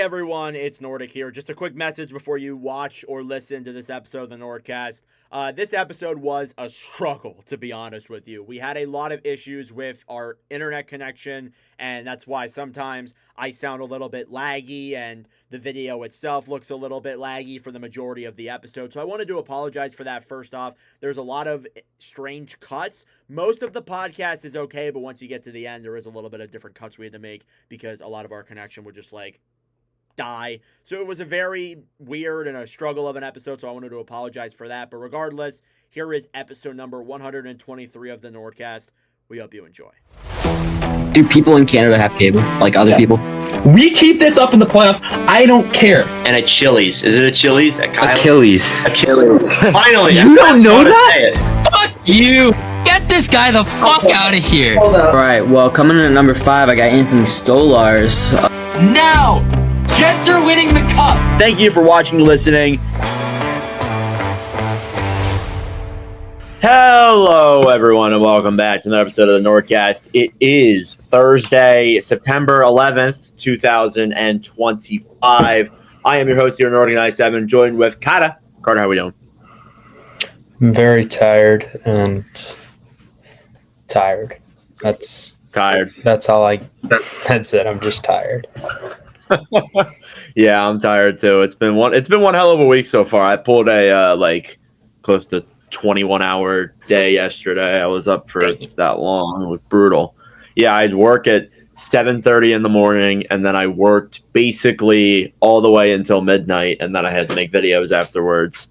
everyone, it's Nordic here. Just a quick message before you watch or listen to this episode of the NordCast. This episode was a struggle, to be honest with you. We had a lot of issues with our internet connection, and that's why sometimes I sound a little bit laggy, and the video itself looks a little bit laggy for the majority of the episode. So I wanted to apologize for that first off. There's a lot of strange cuts. Most of the podcast is okay, but once you get to the end, there is a little bit of different cuts we had to make because a lot of our connection would just die. So it was a very weird and a struggle of an episode, so I wanted to apologize for that. But regardless, here is episode number 123 of the NordCast. We hope you enjoy. Do people in Canada have cable, like other people? We keep this up in the playoffs. I don't care. And at Chili's. Is it a Chili's? Achilles. Finally. You don't know that? Fuck you! Get this guy the fuck out of here! Alright, well, coming in at number 5, I got Anthony Stolarz. Now! Jets are winning the cup! Thank you for watching and listening. Hello, everyone, and welcome back to another episode of the NordCast. It is Thursday, September 11th, 2025. I am your host here, Nordic97, joined with Carter. Carter, how are we doing? I'm very tired and tired. That's all that's it. I'm just tired. Yeah, I'm tired too. It's been one hell of a week so far. I pulled a close to 21-hour day yesterday. I was up for that long. It was brutal. Yeah, I'd work at 7:30 in the morning, and then I worked basically all the way until midnight, and then I had to make videos afterwards.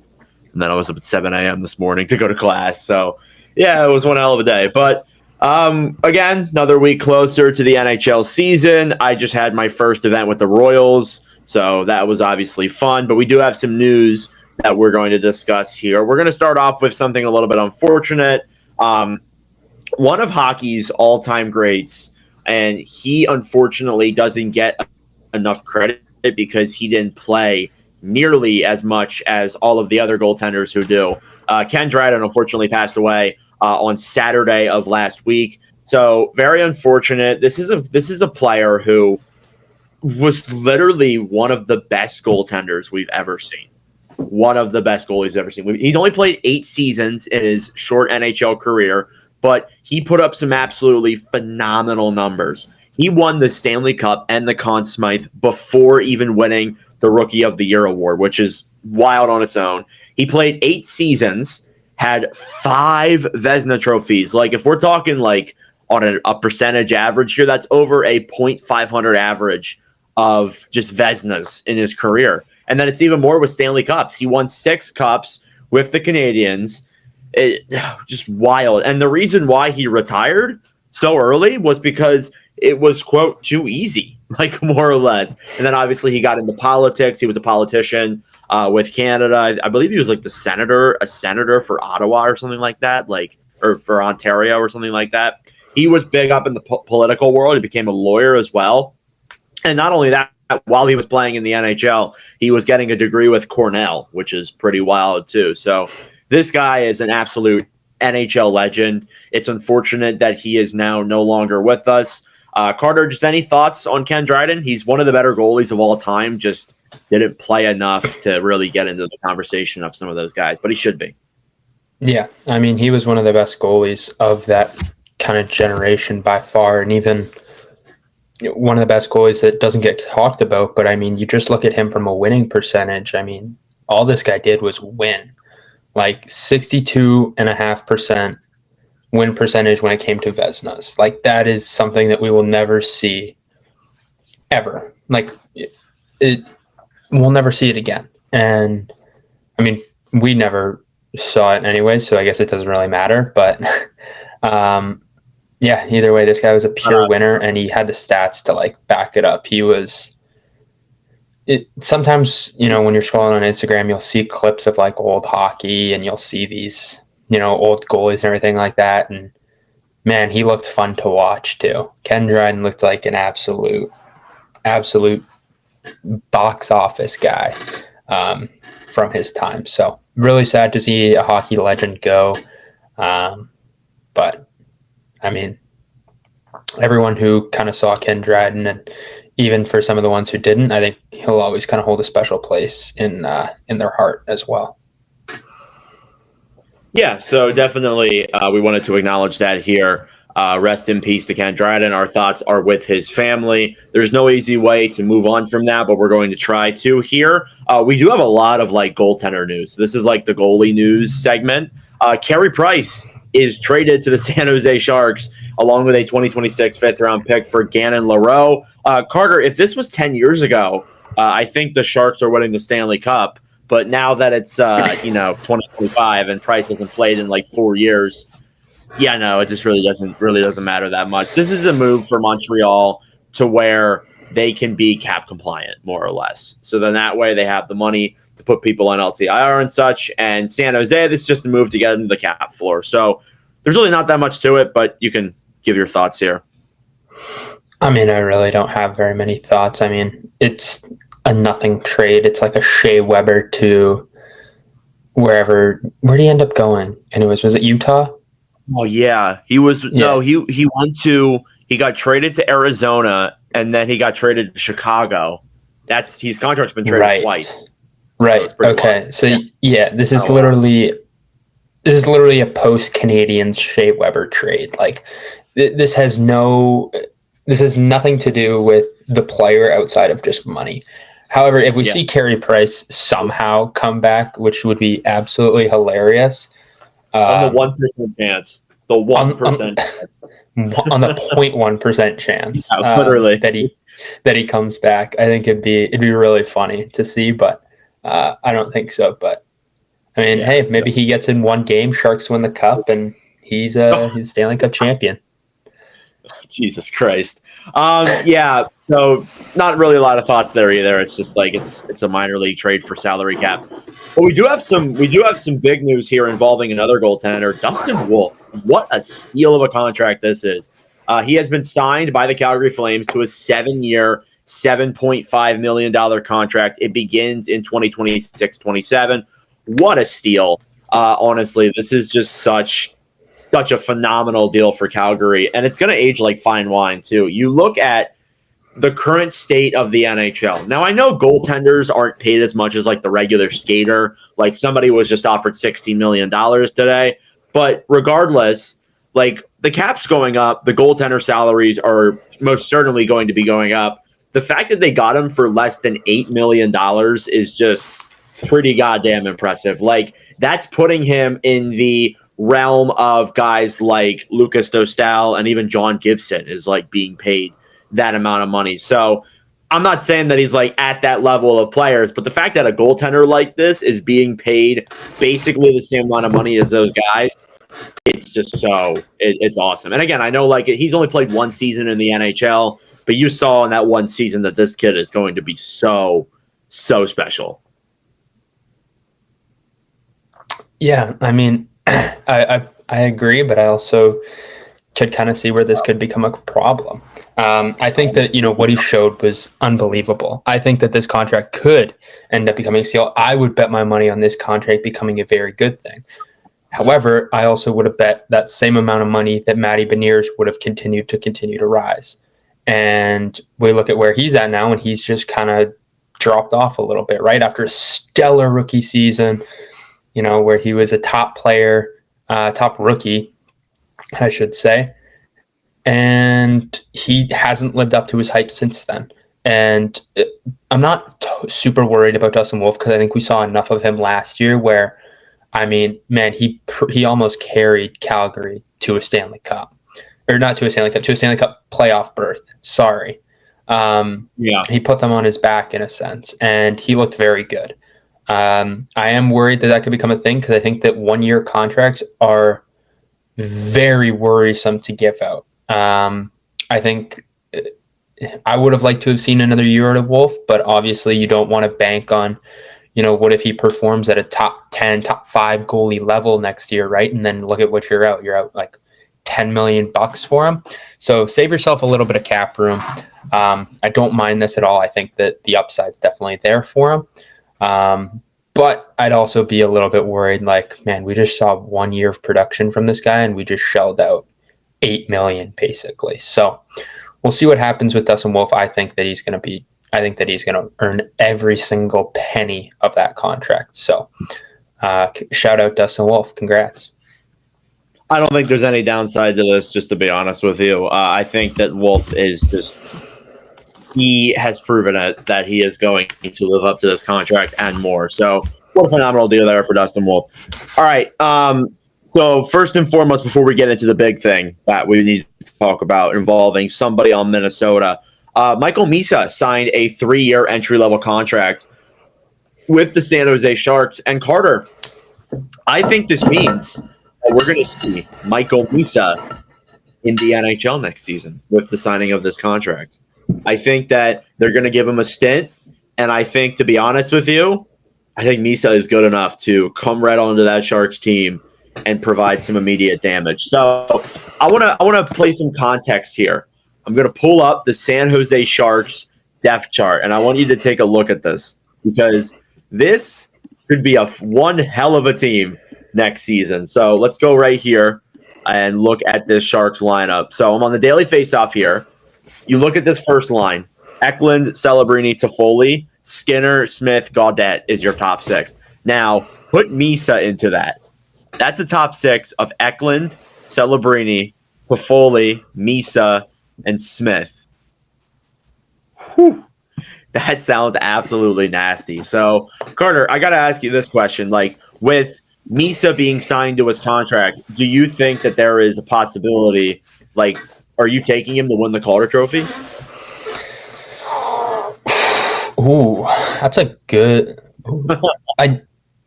And then I was up at 7 a.m. this morning to go to class. So, yeah, it was one hell of a day. But, again, another week closer to the NHL season. I just had my first event with the Royals, so that was obviously fun. But we do have some news that we're going to discuss here. We're going to start off with something a little bit unfortunate. One of hockey's all-time greats, and he unfortunately doesn't get enough credit because he didn't play nearly as much as all of the other goaltenders who do. Ken Dryden unfortunately passed away on Saturday of last week. So very unfortunate. This is a player who was literally one of the best goaltenders we've ever seen. One of the best goalies ever seen. He's only played 8 seasons in his short NHL career, but he put up some absolutely phenomenal numbers. He won the Stanley Cup and the Conn Smythe before even winning the Rookie of the Year award, which is wild on its own. He played 8 seasons, had 5 Vezina trophies. Like, if we're talking like on a percentage average here, that's over a .500 average of just Vezinas in his career. And then it's even more with Stanley Cups. He won 6 cups with the Canadiens. Just wild. And the reason why he retired so early was because it was, quote, too easy, like more or less. And then obviously he got into politics. He was a politician with Canada. I believe he was like a senator for Ottawa or something like that, or for Ontario or something like that. He was big up in the political world. He became a lawyer as well. And not only that, while he was playing in the NHL, he was getting a degree with Cornell, which is pretty wild too. So this guy is an absolute NHL legend. It's unfortunate that he is now no longer with us. Carter, just any thoughts on Ken Dryden? He's one of the better goalies of all time. Just didn't play enough to really get into the conversation of some of those guys, but he should be. Yeah, I mean, he was one of the best goalies of that kind of generation by far, and even one of the best goalies that doesn't get talked about. But I mean, you just look at him from a winning percentage. I mean, all this guy did was win. Like 62.5% win percentage when it came to Vezinas. Like, that is something that we will never see ever. Like, we'll never see it again. And I mean, we never saw it anyway, so I guess it doesn't really matter. But yeah, either way, this guy was a pure winner, and he had the stats to like back it up. He was. Sometimes, when you're scrolling on Instagram, you'll see clips of like old hockey, and you'll see these, old goalies and everything like that. And man, he looked fun to watch too. Ken Dryden looked like an absolute box office guy from his time. So really sad to see a hockey legend go. But I mean, everyone who kind of saw Ken Dryden and even for some of the ones who didn't, I think he'll always kind of hold a special place in their heart as well. Yeah, so definitely we wanted to acknowledge that here. Rest in peace to Ken Dryden. Our thoughts are with his family. There's no easy way to move on from that, but we're going to try to here. We do have a lot of like goaltender news. This is like the goalie news segment. Carey Price is traded to the San Jose Sharks along with a 2026 fifth-round pick for Gannon LaRoe. Carter, if this was 10 years ago, I think the Sharks are winning the Stanley Cup. But now that it's 2025 and Price hasn't played in like 4 years, yeah, no, it just really doesn't matter that much. This is a move for Montreal to where they can be cap compliant, more or less. So then that way they have the money to put people on LTIR and such. And San Jose, this is just a move to get into the cap floor. So there's really not that much to it, but you can give your thoughts here. I mean, I really don't have very many thoughts. I mean, it's a nothing trade. It's like a Shea Weber to where'd he end up going? Anyways, was it Utah? Oh yeah, he was. Yeah. No, he got traded to Arizona and then he got traded to Chicago. His contract's been traded twice. Right. So okay. Wild. So yeah, this is literally a post Canadiens Shea Weber trade. Like this has nothing to do with the player outside of just money. However, if we see Carey Price somehow come back, which would be absolutely hilarious. On the 1% chance. The 1%. On the 0.1% chance. Yeah, literally. That he comes back. I think it'd be really funny to see, but I don't think so. But I mean, hey, maybe he gets in one game, Sharks win the cup, and he's Stanley Cup champion. Jesus Christ. So not really a lot of thoughts there either. It's just like it's a minor league trade for salary cap. But we do have some big news here involving another goaltender, Dustin Wolf. What a steal of a contract this is. He has been signed by the Calgary Flames to a 7-year, $7.5 million contract. It begins in 2026-27. What a steal. Honestly, this is just such a phenomenal deal for Calgary, and it's going to age like fine wine too. You look at the current state of the NHL. Now, I know goaltenders aren't paid as much as like the regular skater. Like somebody was just offered $16 million today, but regardless, like the cap's going up, the goaltender salaries are most certainly going to be going up. The fact that they got him for less than $8 million is just pretty goddamn impressive. Like that's putting him in the realm of guys like Lucas Dostal and even John Gibson is like being paid that amount of money. So I'm not saying that he's like at that level of players, but the fact that a goaltender like this is being paid basically the same amount of money as those guys, it's just it's awesome. And again, I know like he's only played one season in the NHL, but you saw in that one season that this kid is going to be so special. Yeah, I mean, I agree, but I also could kind of see where this could become a problem. I think that, what he showed was unbelievable. I think that this contract could end up becoming a steal. I would bet my money on this contract becoming a very good thing. However, I also would have bet that same amount of money that Matty Beniers would have continued to rise. And we look at where he's at now, and he's just kind of dropped off a little bit, right? After a stellar rookie season, where he was a top player, top rookie, I should say. And he hasn't lived up to his hype since then. And I'm not super worried about Dustin Wolf because I think we saw enough of him last year where, I mean, man, he almost carried Calgary to a Stanley Cup. Or not to a Stanley Cup, to a Stanley Cup playoff berth. Sorry. He put them on his back in a sense, and he looked very good. I am worried that could become a thing because I think that 1-year contracts are very worrisome to give out. I think I would have liked to have seen another year out of Wolf, but obviously you don't want to bank on, what if he performs at a top 10, top 5 goalie level next year, right? And then look at what you're out. You're out like $10 million for him. So save yourself a little bit of cap room. I don't mind this at all. I think that the upside's definitely there for him. But I'd also be a little bit worried, like, man, we just saw 1 year of production from this guy and we just shelled out $8 million basically. So we'll see what happens with Dustin Wolf. I think that he's going to earn every single penny of that contract. So shout out Dustin Wolf. Congrats. I don't think there's any downside to this, just to be honest with you. I think that Wolf is he has proven it that he is going to live up to this contract and more. So what a phenomenal deal there for Dustin Wolf. All right. So first and foremost, before we get into the big thing that we need to talk about involving somebody on Minnesota, Michael Misa signed a 3-year entry-level contract with the San Jose Sharks. And Carter, I think this means that we're going to see Michael Misa in the NHL next season with the signing of this contract. I think that they're going to give him a stint, and I think, to be honest with you, I think Misa is good enough to come right onto that Sharks team and provide some immediate damage. So I want to play some context here. I'm going to pull up the San Jose Sharks depth chart, and I want you to take a look at this because this could be one hell of a team next season. So let's go right here and look at this Sharks lineup. So I'm on the daily faceoff here. You look at this first line: Eklund, Celebrini, Toffoli, Skinner, Smith, Gaudette is your top 6. Now put Misa into that. That's a top 6 of Eklund, Celebrini, Toffoli, Misa, and Smith. Whew. That sounds absolutely nasty. So, Carter, I got to ask you this question. Like, with Misa being signed to his contract, do you think that there is a possibility, like, are you taking him to win the Calder Trophy? Ooh, that's a good...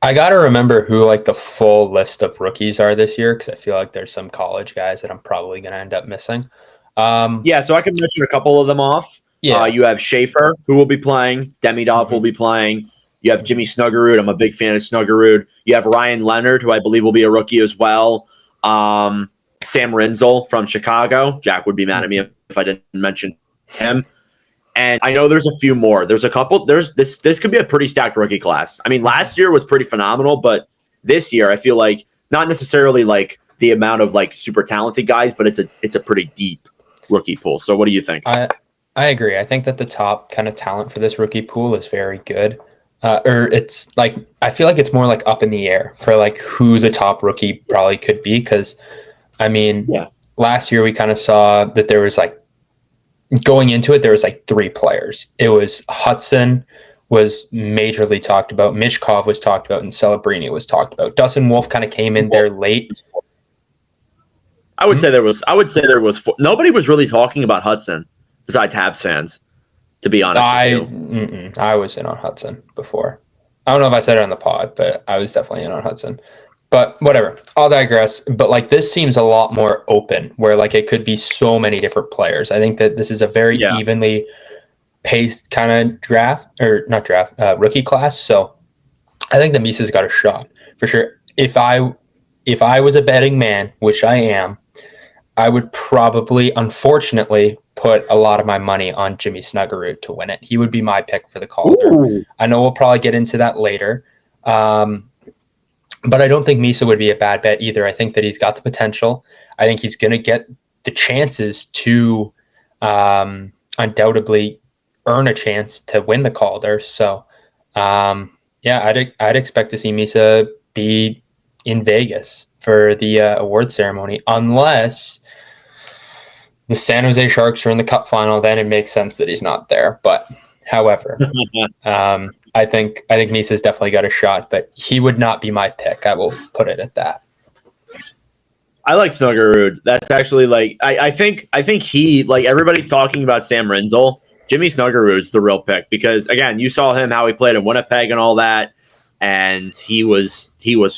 I got to remember who, like, the full list of rookies are this year, because I feel like there's some college guys that I'm probably going to end up missing. Yeah, so I can mention a couple of them off. Yeah. You have Schaefer, who will be playing. Demidov will be playing. You have Jimmy Snuggerud. I'm a big fan of Snuggerud. You have Ryan Leonard, who I believe will be a rookie as well. Sam Rinzel from Chicago. Jack would be mad at me if I didn't mention him. And I know there's a few more. There's a couple. This could be a pretty stacked rookie class. I mean, last year was pretty phenomenal, but this year I feel like not necessarily like the amount of like super talented guys, but it's a pretty deep rookie pool. So what do you think? I agree. I think that the top kind of talent for this rookie pool is very good. Or it's like, I feel like it's more like up in the air for like who the top rookie probably could be. Cause I mean, last year we kind of saw that there was like, going into it, there was like 3 players. It was Hudson was majorly talked about, Mishkov was talked about, and Celebrini was talked about. Dustin Wolf kind of came in there late. I would say there was nobody was really talking about Hudson besides Habs fans, to be honest with you. I was in on Hudson before. I don't know if I said it on the pod, but I was definitely in on Hudson. But whatever, I'll digress. But like this seems a lot more open, where like it could be so many different players. I think that this is a very evenly paced kind of rookie class. So I think that Misa's got a shot for sure. If I was a betting man, which I am, I would probably, unfortunately, put a lot of my money on Jimmy Snuggerud to win it. He would be my pick for the Calder. Ooh. I know we'll probably get into that later. But I don't think Misa would be a bad bet either. I think that he's got the potential. I think he's going to get the chances to undoubtedly earn a chance to win the Calder. So, I'd expect to see Misa be in Vegas for the award ceremony, unless the San Jose Sharks are in the Cup final. Then it makes sense that he's not there. But however, I think Misa's definitely got a shot, but he would not be my pick. I will put it at that. I like Snuggerud. That's actually like I think he, like, everybody's talking about Sam Rinzel. Jimmy Snuggerud's the real pick because, again, you saw him how he played in Winnipeg and all that, and he was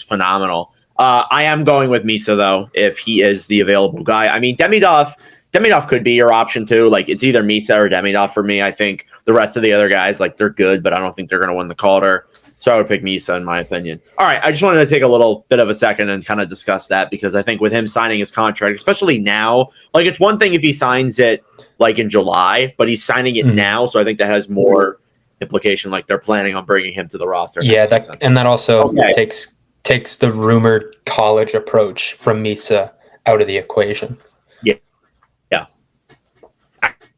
phenomenal. I am going with Misa though if he is the available guy. I mean, Demidov could be your option too. Like, it's either Misa or Demidov for me. I think the rest of the other guys, like, they're good, but I don't think they're going to win the Calder. So I would pick Misa in my opinion. All right, I just wanted to take a little bit of a second and kind of discuss that because I think with him signing his contract, especially now, like, it's one thing if he signs it like in July, but he's signing it now, so I think that has more implication. Like, they're planning on bringing him to the roster. Yeah, that also takes the rumored college approach from Misa out of the equation.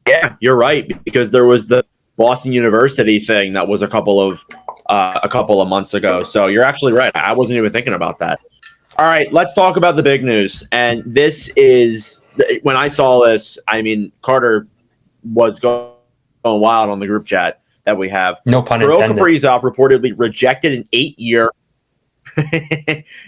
Yeah, you're right, because there was the Boston University thing that was a couple of months ago. So you're actually right. I wasn't even thinking about that. All right, let's talk about the big news. And this is when I saw this. I mean, Carter was going wild on the group chat that we have. No pun Kirill intended. Kaprizov reportedly rejected an 8-year.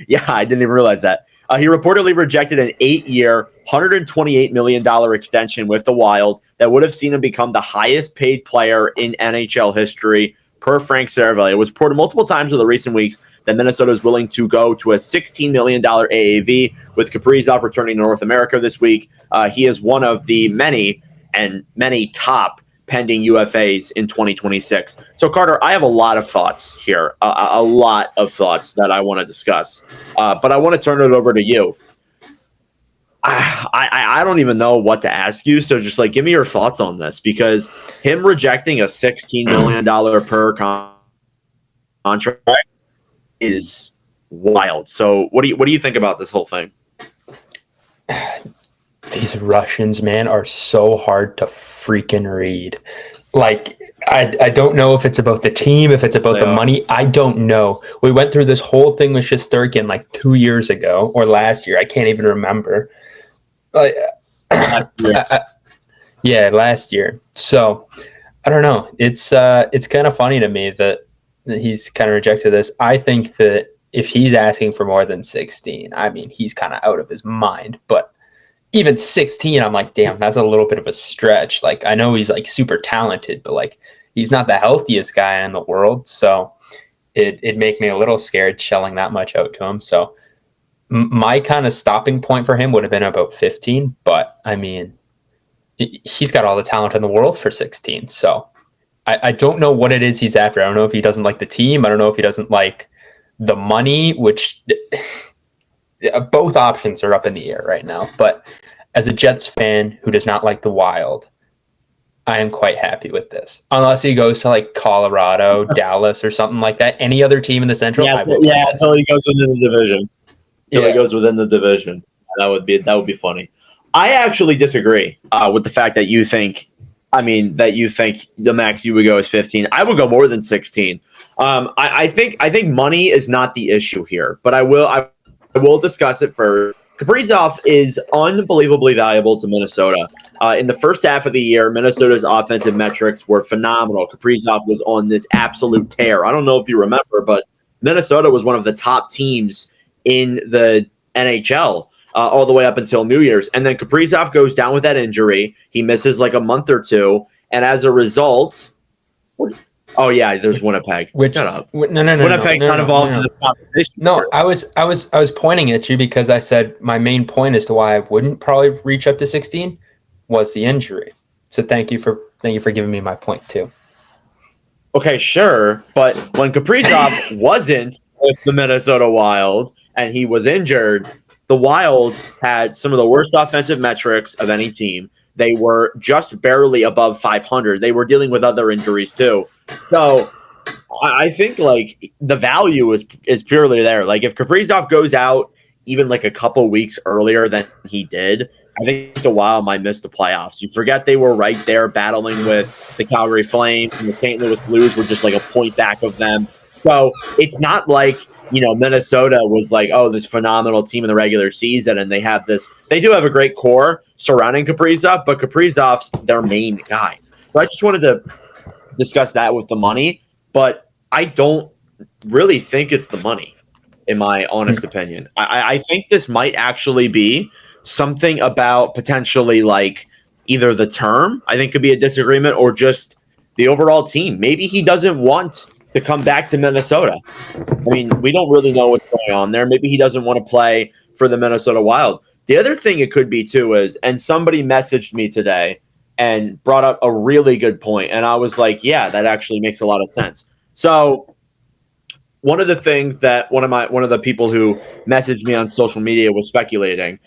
Yeah, I didn't even realize that. He reportedly rejected an 8-year, $128 million extension with the Wild that would have seen him become the highest paid player in NHL history, per Frank Seravalli. It was reported multiple times over the recent weeks that Minnesota is willing to go to a $16 million AAV, with Kaprizov returning to North America this week. He is one of the many top pending UFAs in 2026. So, Carter, I have a lot of thoughts here, a lot of thoughts that I want to discuss. But I want to turn it over to you. I don't even know what to ask you. So just like, give me your thoughts on this, because him rejecting a $16 million per contract is wild. So what do you think about this whole thing? These Russians, man, are so hard to freaking read. Like, I don't know if it's about the team, if it's about the money. I don't know. We went through this whole thing with Shesterkin like 2 years ago or last year. I can't even remember. Last year. Yeah, last year. So I don't know. It's kind of funny to me that he's kind of rejected this. I think that if he's asking for more than 16, I mean, he's kind of out of his mind. But even 16, I'm like, damn, that's a little bit of a stretch. Like, I know he's like super talented, but like, he's not the healthiest guy in the world. So it'd make me a little scared shelling that much out to him. So my kind of stopping point for him would have been about 15. But I mean, he's got all the talent in the world for 16. So I don't know what it is he's after. I don't know if he doesn't like the team. I don't know if he doesn't like the money, which both options are up in the air right now. But as a Jets fan who does not like the Wild, I am quite happy with this. Unless he goes to like Colorado, Dallas, or something like that. Any other team in the Central? Until he goes within the division. He goes within the division. That would be funny. I actually disagree with the fact that you think the max you would go is 15. I would go more than 16. I think money is not the issue here, but I will discuss it first. Kaprizov is unbelievably valuable to Minnesota. In the first half of the year, Minnesota's offensive metrics were phenomenal. Kaprizov was on this absolute tear. I don't know if you remember, but Minnesota was one of the top teams in the NHL all the way up until New Year's. And then Kaprizov goes down with that injury. He misses like a month or two. And as a result... Oh yeah, there's Winnipeg. Which shut up. No, Winnipeg's not involved in this conversation. No, I was pointing at you because I said my main point as to why I wouldn't probably reach up to 16 was the injury. So thank you for giving me my point too. Okay, sure, but when Kaprizov wasn't with the Minnesota Wild and he was injured, the Wild had some of the worst offensive metrics of any team. They were just barely above 500. They were dealing with other injuries too. So I think like the value is purely there. Like if Kaprizov goes out even like a couple weeks earlier than he did, I think the Wild might miss the playoffs. You forget they were right there battling with the Calgary Flames, and the St. Louis Blues were just like a point back of them. So it's not like, Minnesota was like, oh, this phenomenal team in the regular season, and they do have a great core surrounding Kaprizov, but Kaprizov's their main guy. So I just wanted to discuss that with the money, but I don't really think it's the money, in my honest opinion. I think this might actually be something about potentially like either the term, I think could be a disagreement, or just the overall team. Maybe he doesn't want to come back to Minnesota. I mean, we don't really know what's going on there. Maybe he doesn't want to play for the Minnesota Wild. The other thing it could be too is, and somebody messaged me today and brought up a really good point, and I was like, yeah, that actually makes a lot of sense. So one of the things that one of the people who messaged me on social media was speculating.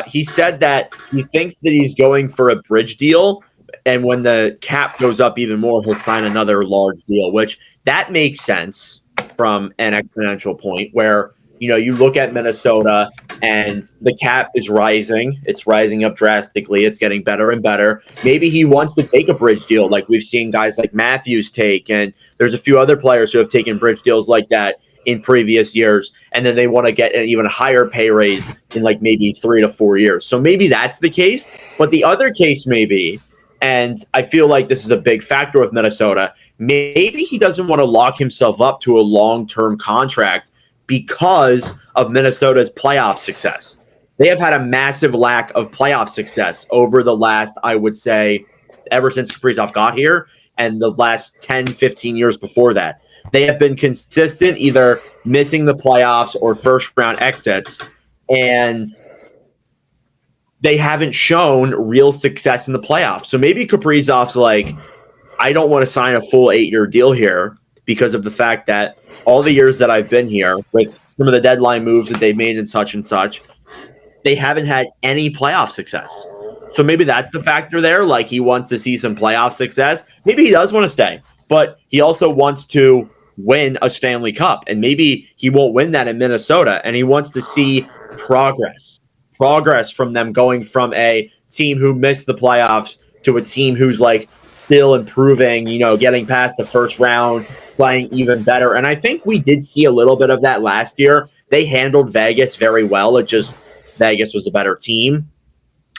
He said that he thinks that he's going for a bridge deal, and when the cap goes up even more, he'll sign another large deal, which that makes sense from an exponential point where you look at Minnesota and the cap is rising. It's rising up drastically. It's getting better and better. Maybe he wants to take a bridge deal like we've seen guys like Matthews take, and there's a few other players who have taken bridge deals like that in previous years, and then they want to get an even higher pay raise in like maybe 3 to 4 years. So maybe that's the case. But the other case may be, and I feel like this is a big factor with Minnesota, maybe he doesn't want to lock himself up to a long-term contract because of Minnesota's playoff success. They have had a massive lack of playoff success over the last, I would say, ever since Kaprizov got here and the last 10, 15 years before that. They have been consistent, either missing the playoffs or first-round exits, and they haven't shown real success in the playoffs. So maybe Kaprizov's like, I don't want to sign a full 8-year deal here because of the fact that all the years that I've been here, with some of the deadline moves that they've made and such, they haven't had any playoff success. So maybe that's the factor there. Like, he wants to see some playoff success. Maybe he does want to stay, but he also wants to win a Stanley Cup. And maybe he won't win that in Minnesota. And he wants to see progress from them going from a team who missed the playoffs to a team who's like still improving, getting past the first round, playing even better. And I think we did see a little bit of that last year. They handled Vegas very well. Vegas was a better team.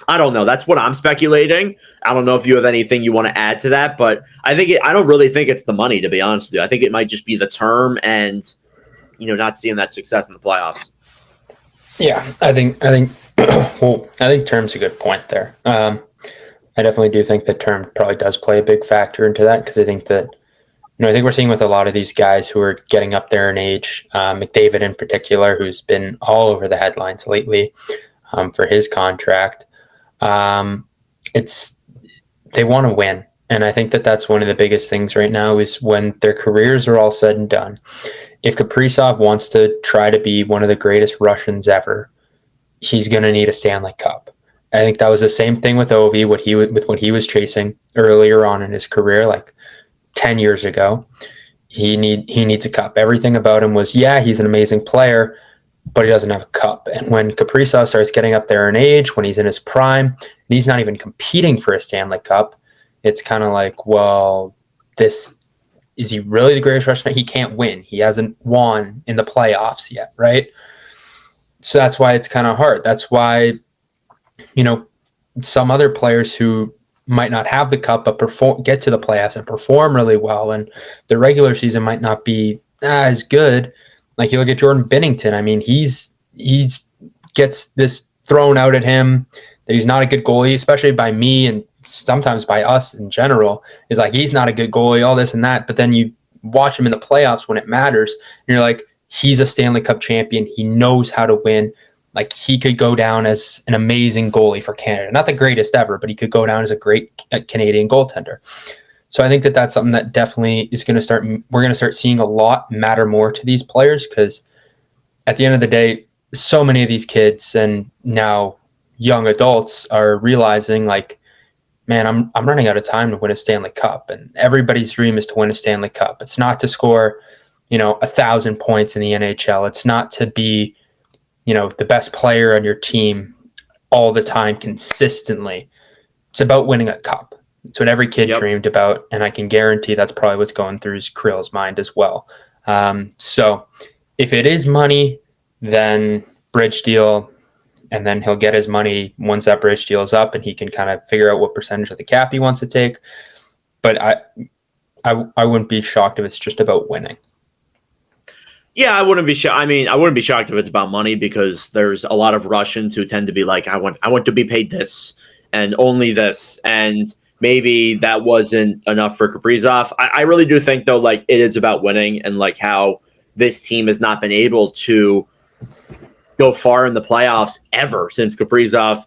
I don't know. That's what I'm speculating. I don't know if you have anything you want to add to that, but I don't really think it's the money, to be honest with you. I think it might just be the term and, not seeing that success in the playoffs. Yeah, I think term's a good point there. I definitely do think that term probably does play a big factor into that, because I think that, I think we're seeing with a lot of these guys who are getting up there in age, McDavid in particular, who's been all over the headlines lately for his contract. They want to win. And I think that that's one of the biggest things right now is when their careers are all said and done. If Kaprizov wants to try to be one of the greatest Russians ever, he's going to need a Stanley Cup. I think that was the same thing with Ovi, what he was chasing earlier on in his career, like 10 years ago. He needs a cup. Everything about him was, he's an amazing player, but he doesn't have a cup. And when Kaprizov starts getting up there in age, when he's in his prime, and he's not even competing for a Stanley Cup, it's kind of like, well, is he really the greatest Russian? He can't win. He hasn't won in the playoffs yet, right? So that's why it's kind of hard. That's why, some other players who might not have the cup but get to the playoffs and perform really well, and the regular season might not be as good. Like, you look at Jordan Binnington. I mean, he's gets this thrown out at him that he's not a good goalie, especially by me and sometimes by us in general. Is like, he's not a good goalie, all this and that. But then you watch him in the playoffs when it matters, and you're like, he's a Stanley Cup champion. He knows how to win. Like, he could go down as an amazing goalie for Canada. Not the greatest ever, but he could go down as a great Canadian goaltender. So I think that that's something that definitely is going to start. We're going to start seeing a lot matter more to these players, because at the end of the day, so many of these kids and now young adults are realizing, like, man, I'm running out of time to win a Stanley Cup, and everybody's dream is to win a Stanley Cup. It's not to score, 1,000 points in the NHL. It's not to be, the best player on your team all the time consistently. It's about winning a cup. It's what every kid dreamed about, and I can guarantee that's probably what's going through Kirill's mind as well. So if it is money, then bridge deal, and then he'll get his money once that bridge deal is up, and he can kind of figure out what percentage of the cap he wants to take. But I wouldn't be shocked if it's just about winning. Yeah, I wouldn't be shocked. I mean, I wouldn't be shocked if it's about money, because there's a lot of Russians who tend to be like, I want to be paid this and only this, and maybe that wasn't enough for Kaprizov. I really do think, though, like, it is about winning, and like how this team has not been able to go far in the playoffs ever since Kaprizov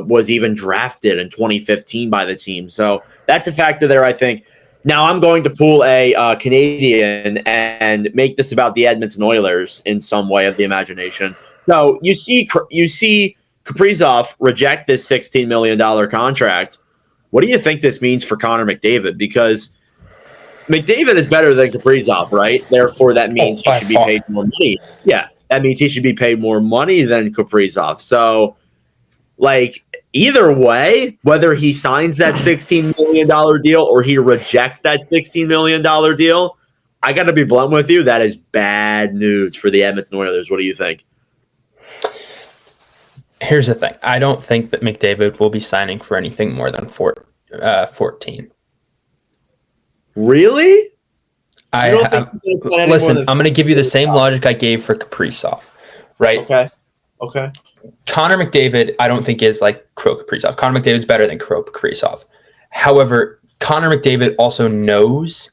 was even drafted in 2015 by the team. So that's a factor there, I think. Now I'm going to pull a Canadian and make this about the Edmonton Oilers in some way of the imagination. So you see Kaprizov reject this $16 million contract. What do you think this means for Connor McDavid? Because McDavid is better than Kaprizov, right? Therefore, that means he should be paid more money. Yeah, that means he should be paid more money than Kaprizov. So, like, either way, whether he signs that $16 million deal or he rejects that $16 million deal, I got to be blunt with you. That is bad news for the Edmonton Oilers. What do you think? Here's the thing. I don't think that McDavid will be signing for anything more than 14. Really? Listen, I'm going to give you the same logic I gave for Kaprizov, right? Okay. Connor McDavid, I don't think is like Kirill Kaprizov. Connor McDavid's better than Kirill Kaprizov. However, Connor McDavid also knows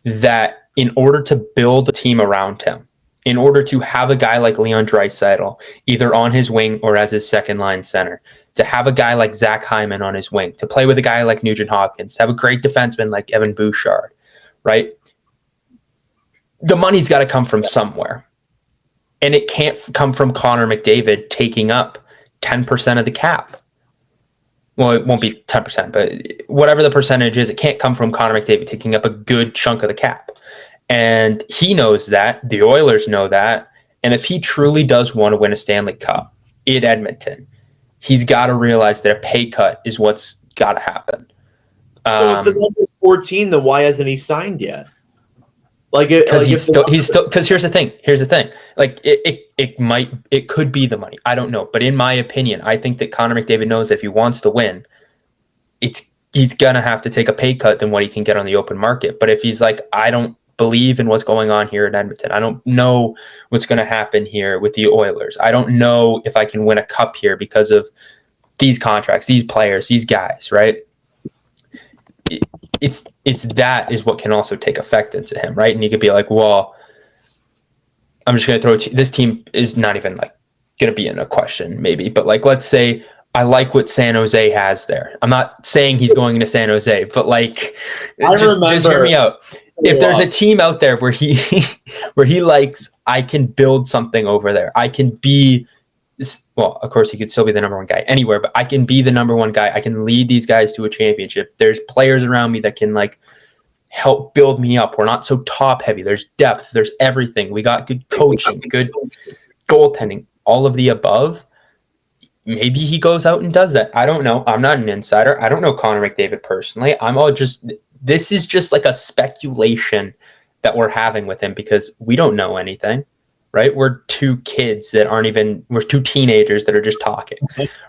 that in order to build a team around him, in order to have a guy like Leon Draisaitl either on his wing or as his second line center, to have a guy like Zach Hyman on his wing, to play with a guy like Nugent Hopkins, to have a great defenseman like Evan Bouchard, right? The money's got to come from somewhere. And it can't come from Connor McDavid taking up 10% of the cap. Well, it won't be 10%, but whatever the percentage is, it can't come from Connor McDavid taking up a good chunk of the cap. And he knows that. The Oilers know that. And if he truly does want to win a Stanley Cup in Edmonton, he's got to realize that a pay cut is what's got to happen. So if the number's 14, then why hasn't he signed yet? Because because here's the thing. Like it could be the money. I don't know. But in my opinion, I think that Connor McDavid knows that if he wants to win, he's gonna have to take a pay cut than what he can get on the open market. But if he's like, I don't believe in what's going on here in Edmonton, I don't know what's gonna happen here with the Oilers, I don't know if I can win a cup here because of these contracts, these players, these guys, right? It's that is what can also take effect into him, right? And you could be like, well, I'm just going to throw this team is not even like going to be in a question maybe, but like, let's say I like what San Jose has there. I'm not saying he's going into San Jose, but like, just hear me out. If there's a team out there where he likes, I can build something over there. I can be, well, of course, he could still be the number one guy anywhere, but I can be the number one guy. I can lead these guys to a championship. There's players around me that can like help build me up. We're not so top heavy. There's depth. There's everything. We got good coaching, good goaltending, all of the above. Maybe he goes out and does that. I don't know. I'm not an insider. I don't know Connor McDavid personally. This is just like a speculation that we're having with him because we don't know anything. Right, we're two kids that we're two teenagers that are just talking,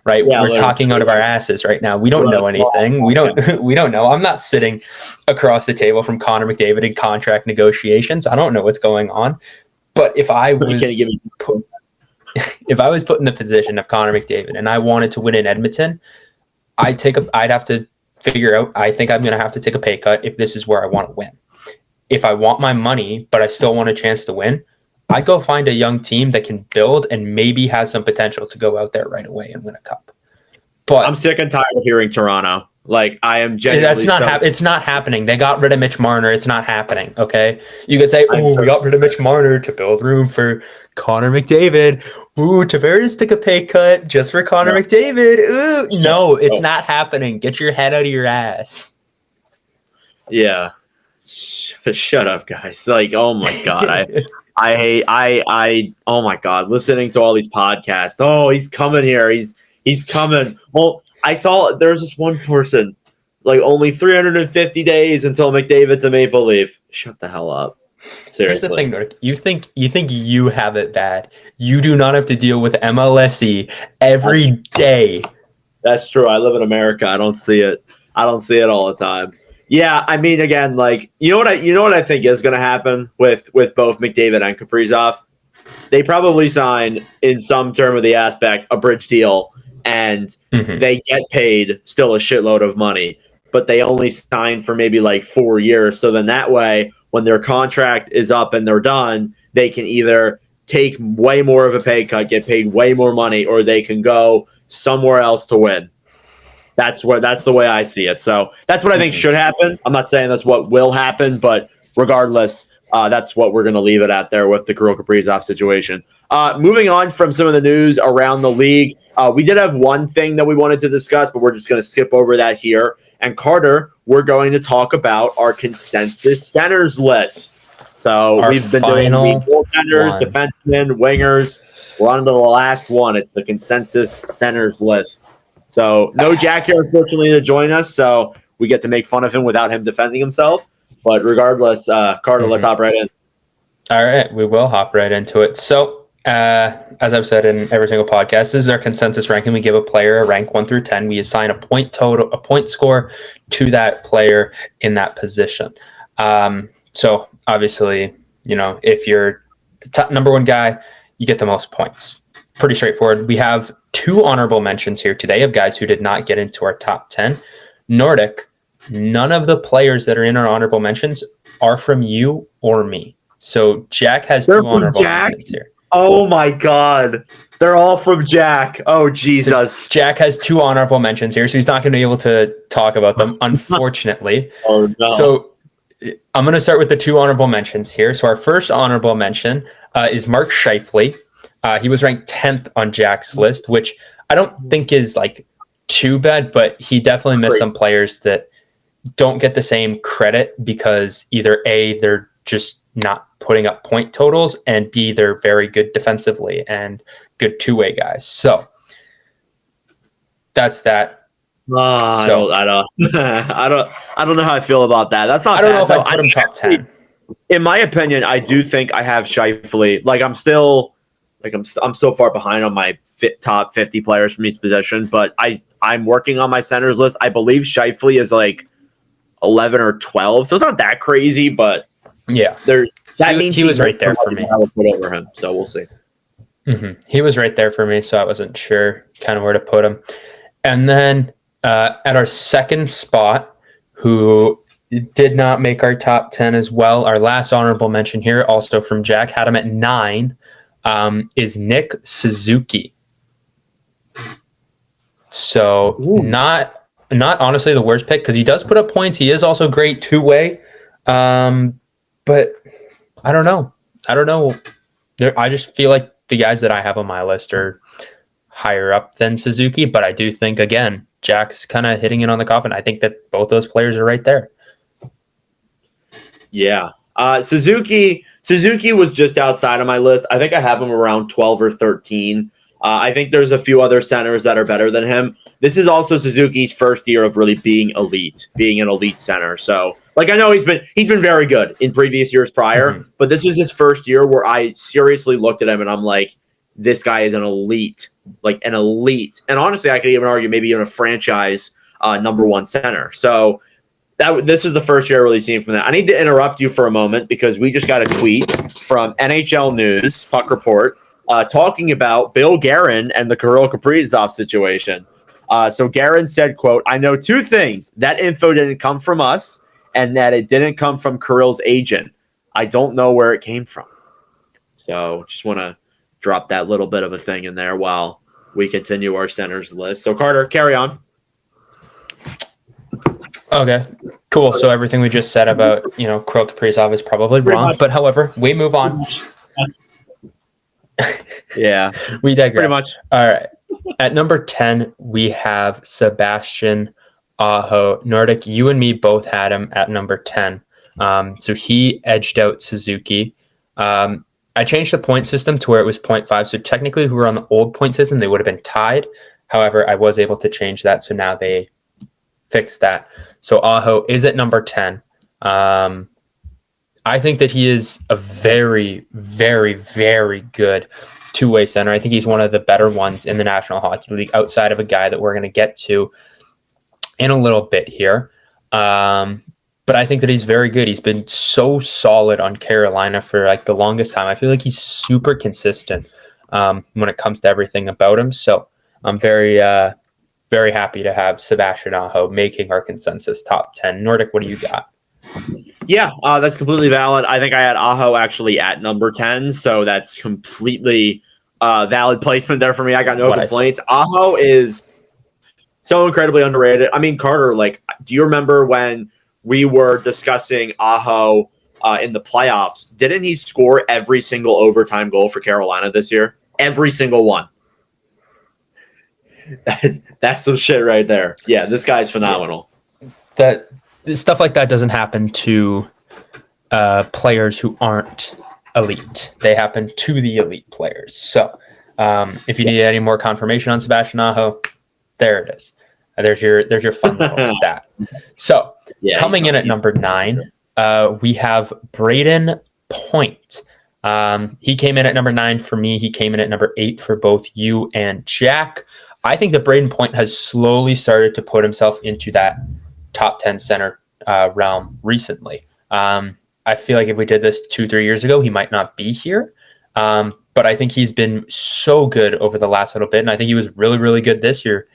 right? Yeah, we're talking out of our asses right now. We don't know anything. We don't know. I'm not sitting across the table from Connor McDavid in contract negotiations. I don't know what's going on. But if I was put in the position of Connor McDavid and I wanted to win in Edmonton, I'd have to figure out, I think I'm going to have to take a pay cut if this is where I want to win. If I want my money, but I still want a chance to win, I'd go find a young team that can build and maybe has some potential to go out there right away and win a cup. But I'm sick and tired of hearing Toronto. Like, I am genuinely... It's not happening. They got rid of Mitch Marner. It's not happening, okay? You could say, we got rid of Mitch Marner to build room for Connor McDavid. Ooh, Tavares took a pay cut just for Connor McDavid. Ooh, no, it's not happening. Get your head out of your ass. Yeah. Shut up, guys. Like, oh my God. Oh my God, listening to all these podcasts. Oh, he's coming here. He's coming. Well, I saw there's this one person, like only 350 days until McDavid's a Maple Leaf. Shut the hell up. Seriously. Here's the thing, Nordic. You think you have it bad. You do not have to deal with MLSE every day. That's true. I live in America. I don't see it all the time. Yeah, I mean, again, like, you know what I think is going to happen with both McDavid and Kaprizov? They probably sign, in some term of the aspect, a bridge deal, and they get paid still a shitload of money, but they only sign for maybe like 4 years. So then that way, when their contract is up and they're done, they can either take way more of a pay cut, get paid way more money, or they can go somewhere else to win. That's the way I see it. So that's what I think should happen. I'm not saying that's what will happen, but regardless, that's what we're going to leave it at there with the Kirill Kaprizov situation. Moving on from some of the news around the league, we did have one thing that we wanted to discuss, but we're just going to skip over that here. And Carter, we're going to talk about our consensus centers list. So Our we've been doing the final goaltenders, one. defensemen, wingers. We're on to the last one. It's the consensus centers list. So no Jack here, unfortunately, to join us. So we get to make fun of him without him defending himself. But regardless, Carter, let's hop right in. All right, we will hop right into it. So, as I've said in every single podcast, this is our consensus ranking. We give a player a rank 1 through 10. We assign a point score to that player in that position. So obviously, if you're the top number one guy, you get the most points. Pretty straightforward. We have 2 honorable mentions here today of guys who did not get into our top 10. Nordic, none of the players that are in our honorable mentions are from you or me. So Jack has They're 2 from honorable Jack? mentions here. Oh my God. They're all from Jack. Oh, Jesus. So Jack has 2 honorable mentions here, so he's not going to be able to talk about them, unfortunately. Oh, no. So I'm going to start with the 2 honorable mentions here. So our first honorable mention is Mark Scheifele. He was ranked 10th on Jack's list, which I don't think is like too bad, but he definitely missed some players that don't get the same credit because either A, they're just not putting up point totals, and B, they're very good defensively and good two-way guys. So that's that. I don't I don't know how I feel about that. That's not I don't bad, know if though. I'd put him top 10. In my opinion, I do think I have Scheifele. Like I'm still so far behind on my top 50 players from each position, but I'm working on my centers list. I believe Scheifele is like 11 or 12, so it's not that crazy, but yeah, means he was right there for me. I would put over him, so we'll see. He was right there for me, so I wasn't sure kind of where to put him. And then at our second spot, who did not make our top 10 as well, our last honorable mention here, also from Jack, had him at 9, is Nick Suzuki. So not honestly the worst pick because he does put up points. He is also great two-way, but I don't know. I just feel like the guys that I have on my list are higher up than Suzuki, but I do think, again, Jack's kind of hitting it on the coffin. I think that both those players are right there. Yeah. Suzuki was just outside of my list. I think I have him around 12 or 13. I think there's a few other centers that are better than him. This is also Suzuki's first year of really being an elite center. So, like, I know he's been very good in previous years prior, but this was his first year where I seriously looked at him and I'm like, this guy is an elite. And honestly, I could even argue maybe even a franchise number one center. So this was the first year I really seen from that. I need to interrupt you for a moment because we just got a tweet from NHL News, Puck Report, talking about Bill Guerin and the Kirill Kaprizov situation. So Guerin said, quote, "I know 2 things. That info didn't come from us and that it didn't come from Kirill's agent. I don't know where it came from." So just want to drop that little bit of a thing in there while we continue our centers list. So Carter, carry on. Okay, cool. So everything we just said about, Kirill Kaprizov is probably Pretty wrong, much. but however, we move on. Yeah, we digress. pretty much. All right. At number 10, we have Sebastian Aho. Nordic, you and me both had him at number 10. So he edged out Suzuki. I changed the point system to where it was 0.5. So technically, if we were on the old point system, they would have been tied. However, I was able to change that. So now they fixed that. So Aho is at number 10. I think that he is a very, very, very good two-way center. I think he's one of the better ones in the National Hockey League outside of a guy that we're going to get to in a little bit here. But I think that he's very good. He's been so solid on Carolina for like the longest time. I feel like he's super consistent when it comes to everything about him. So I'm very, very happy to have Sebastian Aho making our consensus top 10. Nordic, what do you got? Yeah, that's completely valid. I think I had Aho actually at number 10, so that's completely valid placement there for me. I got no complaints. Aho is so incredibly underrated. I mean, Carter, do you remember when we were discussing Aho in the playoffs? Didn't he score every single overtime goal for Carolina this year? Every single one. That's some shit right there. Yeah, this guy's phenomenal. That stuff like that doesn't happen to players who aren't elite. They happen to the elite players. So if you need any more confirmation on Sebastian Aho, there it is. There's your fun little stat. So coming in at number 9, we have Braden Point. He came in at number 9 for me. He came in at number 8 for both you and Jack. I think that Braden Point has slowly started to put himself into that top 10 center realm recently. I feel like if we did this 2-3 years ago, he might not be here. But I think he's been so good over the last little bit. And I think he was really, really good this year.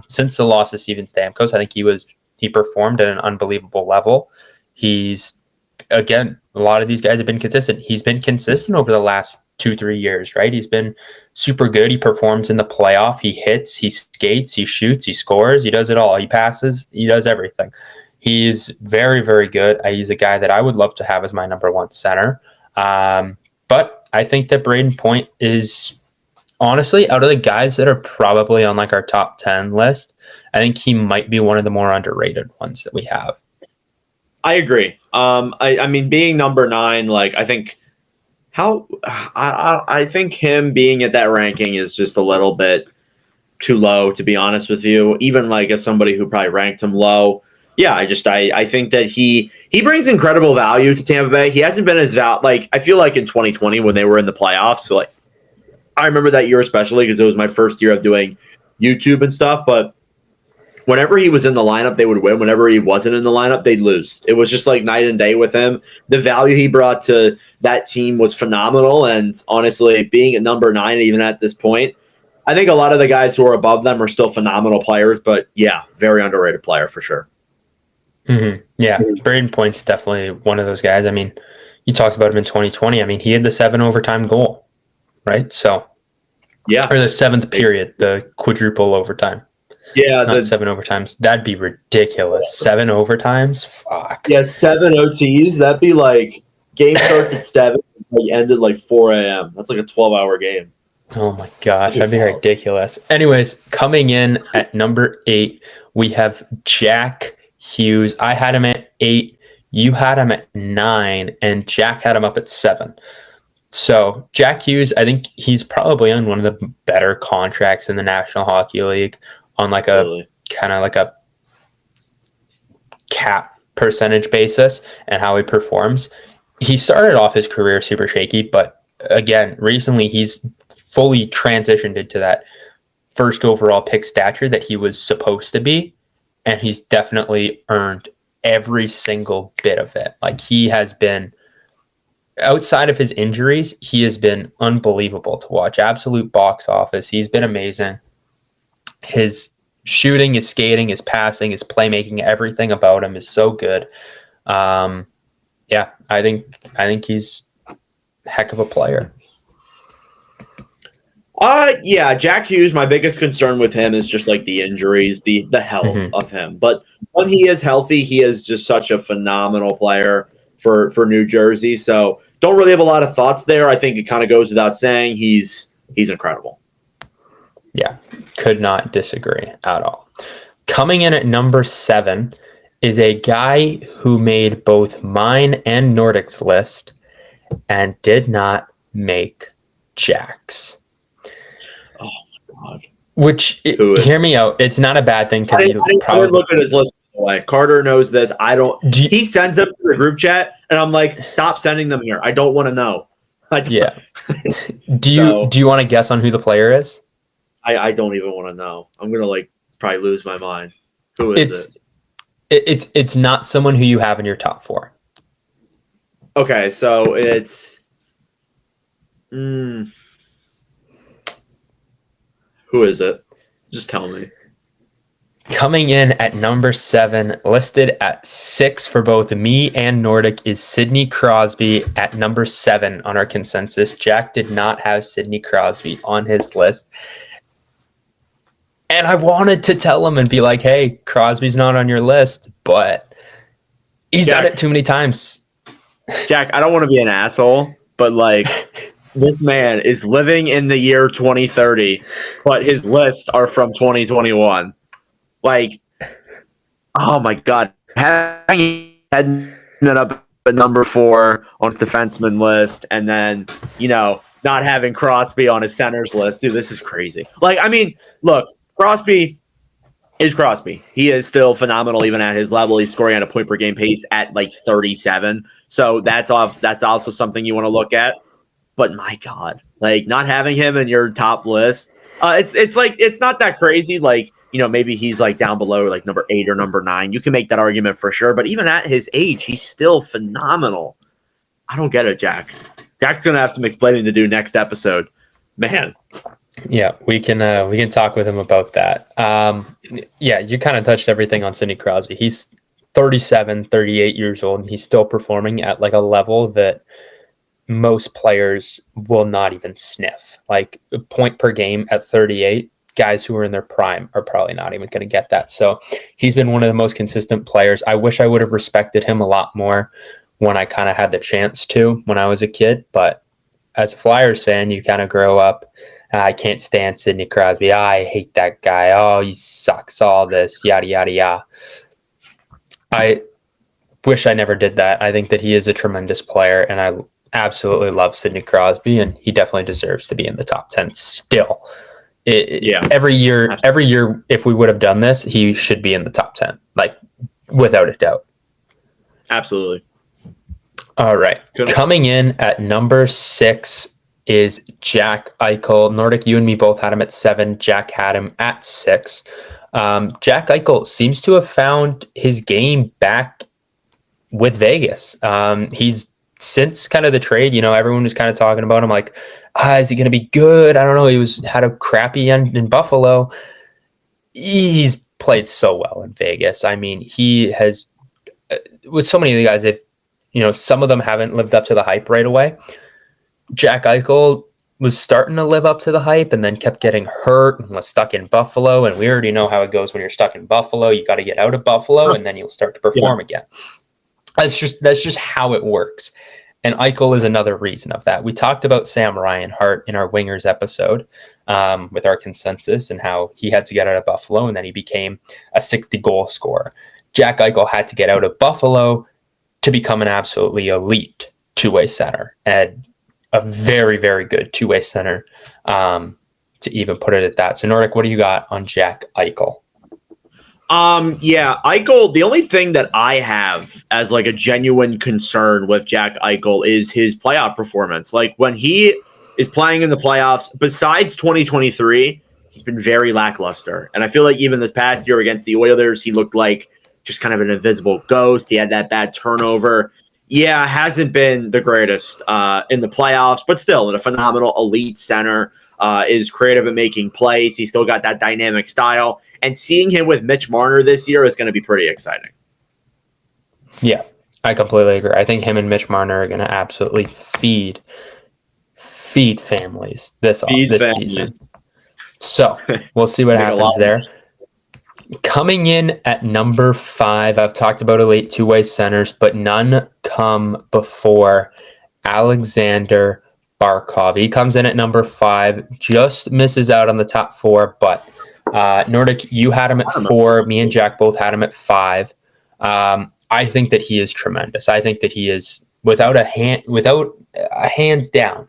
Since the loss of Steven Stamkos, I think he performed at an unbelievable level. He's, again, a lot of these guys have been consistent. He's been consistent over the last 2-3 years, right? He's been super good. He performs in the playoff. He hits, he skates, he shoots, he scores. He does it all. He passes. He does everything. He's very, very good. He's a guy that I would love to have as my number 1 center. But I think that Braden Point is, honestly, out of the guys that are probably on like our top 10 list, I think he might be one of the more underrated ones that we have. I agree. I mean, being number 9, like I think I think him being at that ranking is just a little bit too low, to be honest with you. Even like as somebody who probably ranked him low. Yeah, I think that he brings incredible value to Tampa Bay. He hasn't been as like I feel like in 2020 when they were in the playoffs. So like I remember that year especially because it was my first year of doing YouTube and stuff. But whenever he was in the lineup, they would win. Whenever he wasn't in the lineup, they'd lose. It was just like night and day with him. The value he brought to that team was phenomenal. And honestly, being at number 9, even at this point, I think a lot of the guys who are above them are still phenomenal players. But yeah, very underrated player for sure. Mm-hmm. Yeah, Braden Point's definitely one of those guys. I mean, you talked about him in 2020. I mean, he had the 7 overtime goal, right? So, yeah, or the 7th period, the quadruple overtime. Yeah, not 7 overtimes. That'd be ridiculous. 7 overtimes, fuck. Yeah, 7 OTs. That'd be like game starts at 7, like ended like 4 a.m. That's like a 12-hour game. Oh my gosh, that'd be ridiculous. Anyways, coming in at number 8, we have Jack Hughes. I had him at 8, you had him at 9, and Jack had him up at 7. So Jack Hughes, I think he's probably on one of the better contracts in the National Hockey League on like a kind of like a cap percentage basis and how he performs. He started off his career super shaky, but again, recently he's fully transitioned into that first overall pick stature that he was supposed to be. And he's definitely earned every single bit of it. Like he has been, outside of his injuries, he has been unbelievable to watch. Absolute box office. He's been amazing. His shooting, his skating, his passing, his playmaking, everything about him is so good. Yeah, I think he's a heck of a player. Yeah, Jack Hughes, my biggest concern with him is just like the injuries, the health of him. But when he is healthy, he is just such a phenomenal player for New Jersey. So don't really have a lot of thoughts there. I think it kind of goes without saying he's incredible. Yeah, could not disagree at all. Coming in at number 7 is a guy who made both mine and Nordic's list and did not make Jack's. Oh my God! Which, hear me out. It's not a bad thing because I didn't look at his list. Carter knows this. I don't. He sends them to the group chat, and I'm like, "Stop sending them here. I don't want to know." Yeah. Do you want to guess on who the player is? I don't even want to know. I'm gonna like probably lose my mind. Who is it? It's not someone who you have in your top 4. Okay, so it's. Who is it? Just tell me. Coming in at number 7, listed at 6 for both me and Nordic, is Sidney Crosby at number 7 on our consensus. Jack did not have Sidney Crosby on his list. And I wanted to tell him and be like, hey, Crosby's not on your list, but he's done it too many times. Jack, I don't want to be an asshole, but like... This man is living in the year 2030, but his lists are from 2021. Like, oh my God. Having it up at number 4 on his defenseman list, and then, not having Crosby on his centers list. Dude, this is crazy. Like, I mean, look, Crosby is Crosby. He is still phenomenal even at his level. He's scoring at a point per game pace at like 37. So that's also something you want to look at. But my God, like not having him in your top list, it's like it's not that crazy. Like, maybe he's like down below like number 8 or number 9. You can make that argument for sure. But even at his age, he's still phenomenal. I don't get it, Jack. Jack's gonna have some explaining to do next episode. Man. Yeah, we can talk with him about that. Yeah, you kind of touched everything on Sidney Crosby. He's 37, 38 years old, and he's still performing at like a level that most players will not even sniff. Like a point per game at 38, guys who are in their prime are probably not even going to get that. So he's been one of the most consistent players. I wish I would have respected him a lot more when I kind of had the chance to when I was a kid. But as a Flyers fan, you kind of grow up. I can't stand Sidney Crosby. I hate that guy. Oh, he sucks. All this, yada, yada, yada. I wish I never did that. I think that he is a tremendous player, and I absolutely love Sidney Crosby, and he definitely deserves to be in the top 10 still. Every year, if we would have done this, he should be in the top 10, like without a doubt. Absolutely. All right. Coming in at number 6 is Jack Eichel. Nordic, you and me both had him at 7. Jack had him at 6. Jack Eichel seems to have found his game back with Vegas. He's since kind of the trade, everyone was kind of talking about him like, is he going to be good? I don't know. He had a crappy end in Buffalo. He's played so well in Vegas. I mean, he has, with so many of the guys, some of them haven't lived up to the hype right away. Jack Eichel was starting to live up to the hype and then kept getting hurt and was stuck in Buffalo. And we already know how it goes when you're stuck in Buffalo. You got to get out of Buffalo and then you'll start to perform again. That's just how it works. And Eichel is another reason of that. We talked about Sam Reinhart in our Wingers episode with our consensus and how he had to get out of Buffalo and then he became a 60-goal scorer. Jack Eichel had to get out of Buffalo to become an absolutely elite two-way center and a very, very good two-way center, to even put it at that. So, Nordic, what do you got on Jack Eichel? Eichel, the only thing that I have as like a genuine concern with Jack Eichel is his playoff performance. Like when he is playing in the playoffs, besides 2023, he's been very lackluster. And I feel like even this past year against the Oilers, he looked like just kind of an invisible ghost. He had that bad turnover. Yeah, hasn't been the greatest in the playoffs, but still a phenomenal elite center. Is creative at making plays. He's still got that dynamic style. And seeing him with Mitch Marner this year is going to be pretty exciting. Yeah, I completely agree. I think him and Mitch Marner are going to absolutely feed families this season. So we'll see what happens there. Coming in at number 5, I've talked about elite two-way centers, but none come before Alexander Barkov. He comes in at number 5, just misses out on the top 4, but Nordic, you had him at 4. Me and Jack both had him at 5. I think that he is tremendous. I think that he is, without a hands down,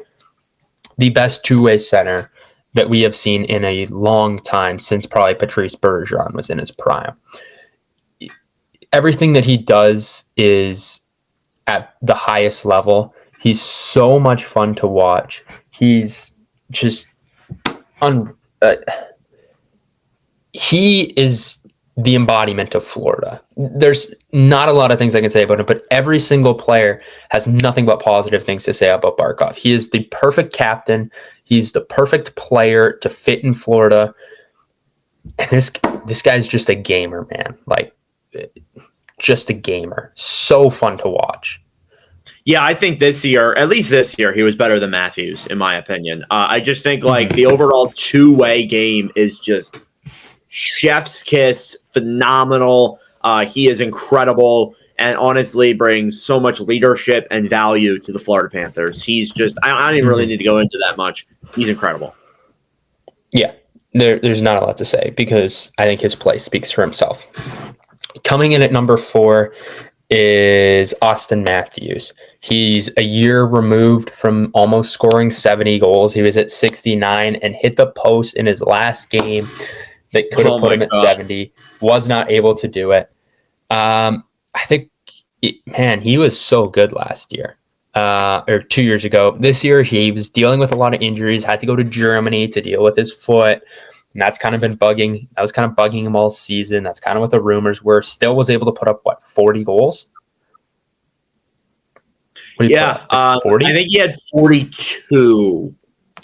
the best two-way center that we have seen in a long time, since probably Patrice Bergeron was in his prime. Everything that he does is at the highest level. He's so much fun to watch. He's just he is the embodiment of Florida. There's not a lot of things I can say about him, but every single player has nothing but positive things to say about Barkov. He is the perfect captain. He's the perfect player to fit in Florida. And this guy's just a gamer, man. Like, just a gamer. So fun to watch. Yeah, I think this year, at least this year, he was better than Matthews, in my opinion. I just think like the overall two-way game is just chef's kiss, phenomenal. He is incredible and honestly brings so much leadership and value to the Florida Panthers. He's just, I don't even really need to go into that much. He's incredible. Yeah, there's not a lot to say because I think his play speaks for himself. Coming in at number 4 is Austin Matthews. He's a year removed from almost scoring 70 goals. He was at 69 and hit the post in his last game that could have put him at 70. Was not able to do it. I think, he was so good last year. Or 2 years ago. This year, he was dealing with a lot of injuries, had to go to Germany to deal with his foot. And that's kind of been bugging. That was kind of bugging him all season. That's kind of what the rumors were. Still was able to put up, 40 goals? Yeah, 40? I think he had 42.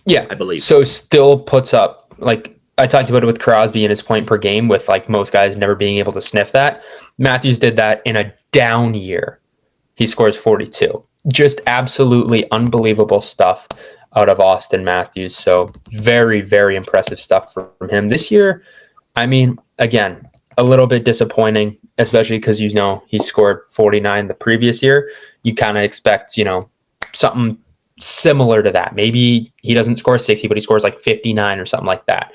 Yeah, I believe. So still puts up, I talked about it with Crosby and his point per game with, most guys never being able to sniff that. Matthews did that in a down year. He scores 42. Just absolutely unbelievable stuff out of Austin Matthews. So very, very impressive stuff from him this year. Again, a little bit disappointing, especially because, he scored 49 the previous year. You kind of expect, something similar to that. Maybe he doesn't score 60, but he scores 59 or something like that.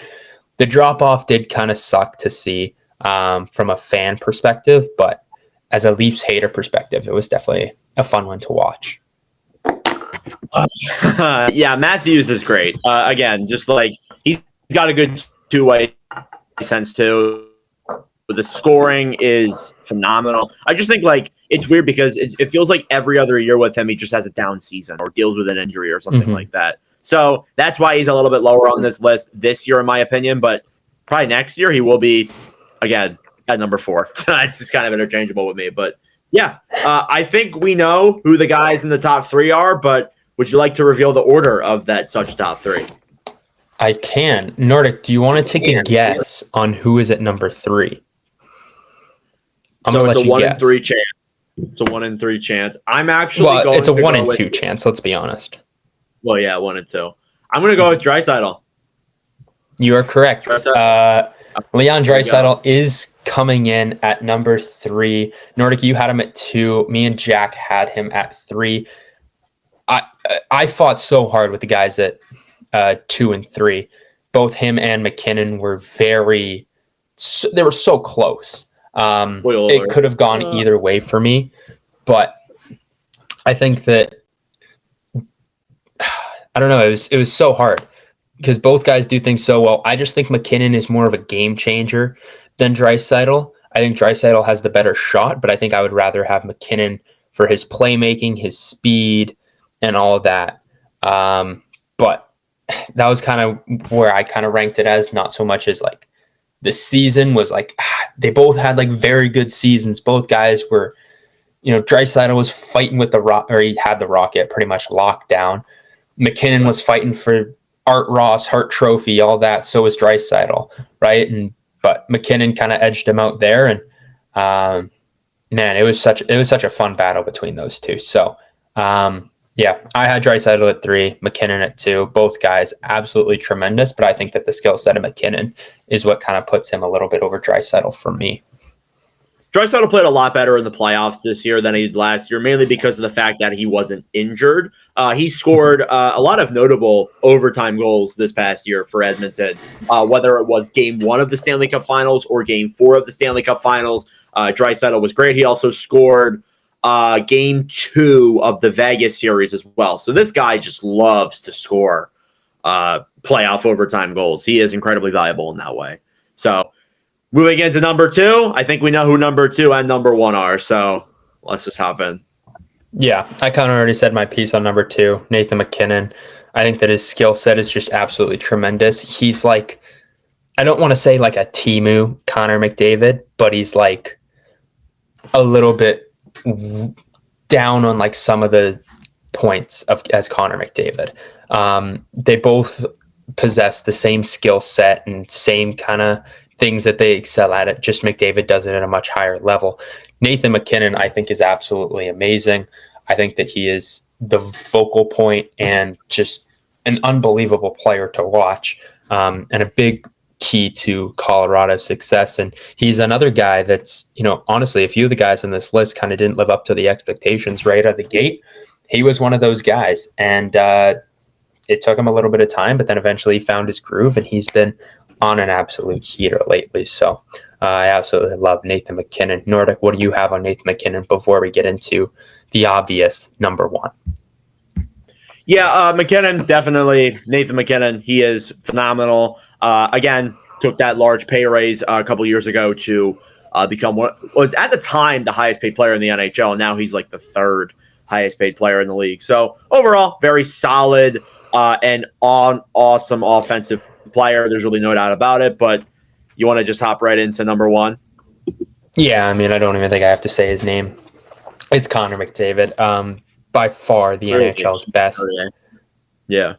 The drop off did kind of suck to see from a fan perspective, but as a Leafs hater perspective, it was definitely a fun one to watch. Yeah, Matthews is great. Again, just he's got a good two-way sense too. The scoring is phenomenal. I just think it's weird because it feels like every other year with him, he just has a down season or deals with an injury or something like that. So that's why he's a little bit lower on this list this year, in my opinion. But probably next year he will be, again, at number 4. It's just kind of interchangeable with me. But yeah, I think we know who the guys in the top 3 are, but would you like to reveal the order of that such top 3? I can. Nordic, do you want to take a guess on who is at number 3? So it's a 1 in 3 chance. It's a 1 in 3 chance. I'm actually going to it's a 1 in 2 chance, let's be honest. Well, yeah, 1 and 2. I'm going to go with Draisaitl. You are correct. Leon Draisaitl is coming in at number 3. Nordic, you had him at 2. Me and Jack had him at 3. I fought so hard with the guys at 2 and 3. Both him and McKinnon were they were so close. It could have gone either way for me, but I think that I don't know. It was so hard because both guys do things so well. I just think McKinnon is more of a game changer than Draisaitl. I think Draisaitl has the better shot, but I think I would rather have McKinnon for his playmaking, his speed, and all of that. But that was kind of where I kind of ranked it as, not so much as the season was they both had very good seasons. Both guys were, Draisaitl was fighting with he had the Rocket pretty much locked down. McKinnon was fighting for Art Ross, Hart Trophy, all that. So was Draisaitl, right? But McKinnon kind of edged him out there, and man, it was such a fun battle between those two. So yeah, I had Draisaitl at 3, McKinnon at 2. Both guys absolutely tremendous, but I think that the skill set of McKinnon is what kind of puts him a little bit over Draisaitl for me. Draisaitl played a lot better in the playoffs this year than he did last year, mainly because of the fact that he wasn't injured. He scored a lot of notable overtime goals this past year for Edmonton, whether it was Game 1 of the Stanley Cup Finals or Game 4 of the Stanley Cup Finals. Draisaitl was great. He also scored Game 2 of the Vegas series as well. So this guy just loves to score playoff overtime goals. He is incredibly valuable in that way. So moving into number 2, I think we know who number 2 and number 1 are. So let's just hop in. Yeah, I kind of already said my piece on number 2, Nathan McKinnon. I think that his skill set is just absolutely tremendous. He's I don't want to say a Timu Connor McDavid, but he's a little bit down on some of the points as Connor McDavid. They both possess the same skill set and same kind of things that they excel at it. Just McDavid does it at a much higher level. Nathan McKinnon, I think, is absolutely amazing. I think that he is the focal point and just an unbelievable player to watch, and a big key to Colorado's success. And he's another guy that's, honestly, a few of the guys on this list kind of didn't live up to the expectations right out of the gate. He was one of those guys, and it took him a little bit of time, but then eventually he found his groove, and he's been on an absolute heater lately. So I absolutely love Nathan MacKinnon. Nordic, what do you have on Nathan MacKinnon before we get into the obvious number one? Yeah, McKinnon, definitely. Nathan MacKinnon, he is phenomenal. Again, took that large pay raise a couple years ago to become what was at the time the highest paid player in the NHL. And now he's like the third highest paid player in the league. So overall, very solid and awesome offensive player. There's really no doubt about it. But you want to just hop right into number one? Yeah, I mean, I don't even think I have to say his name. It's Connor McDavid. By far the NHL's best. Yeah.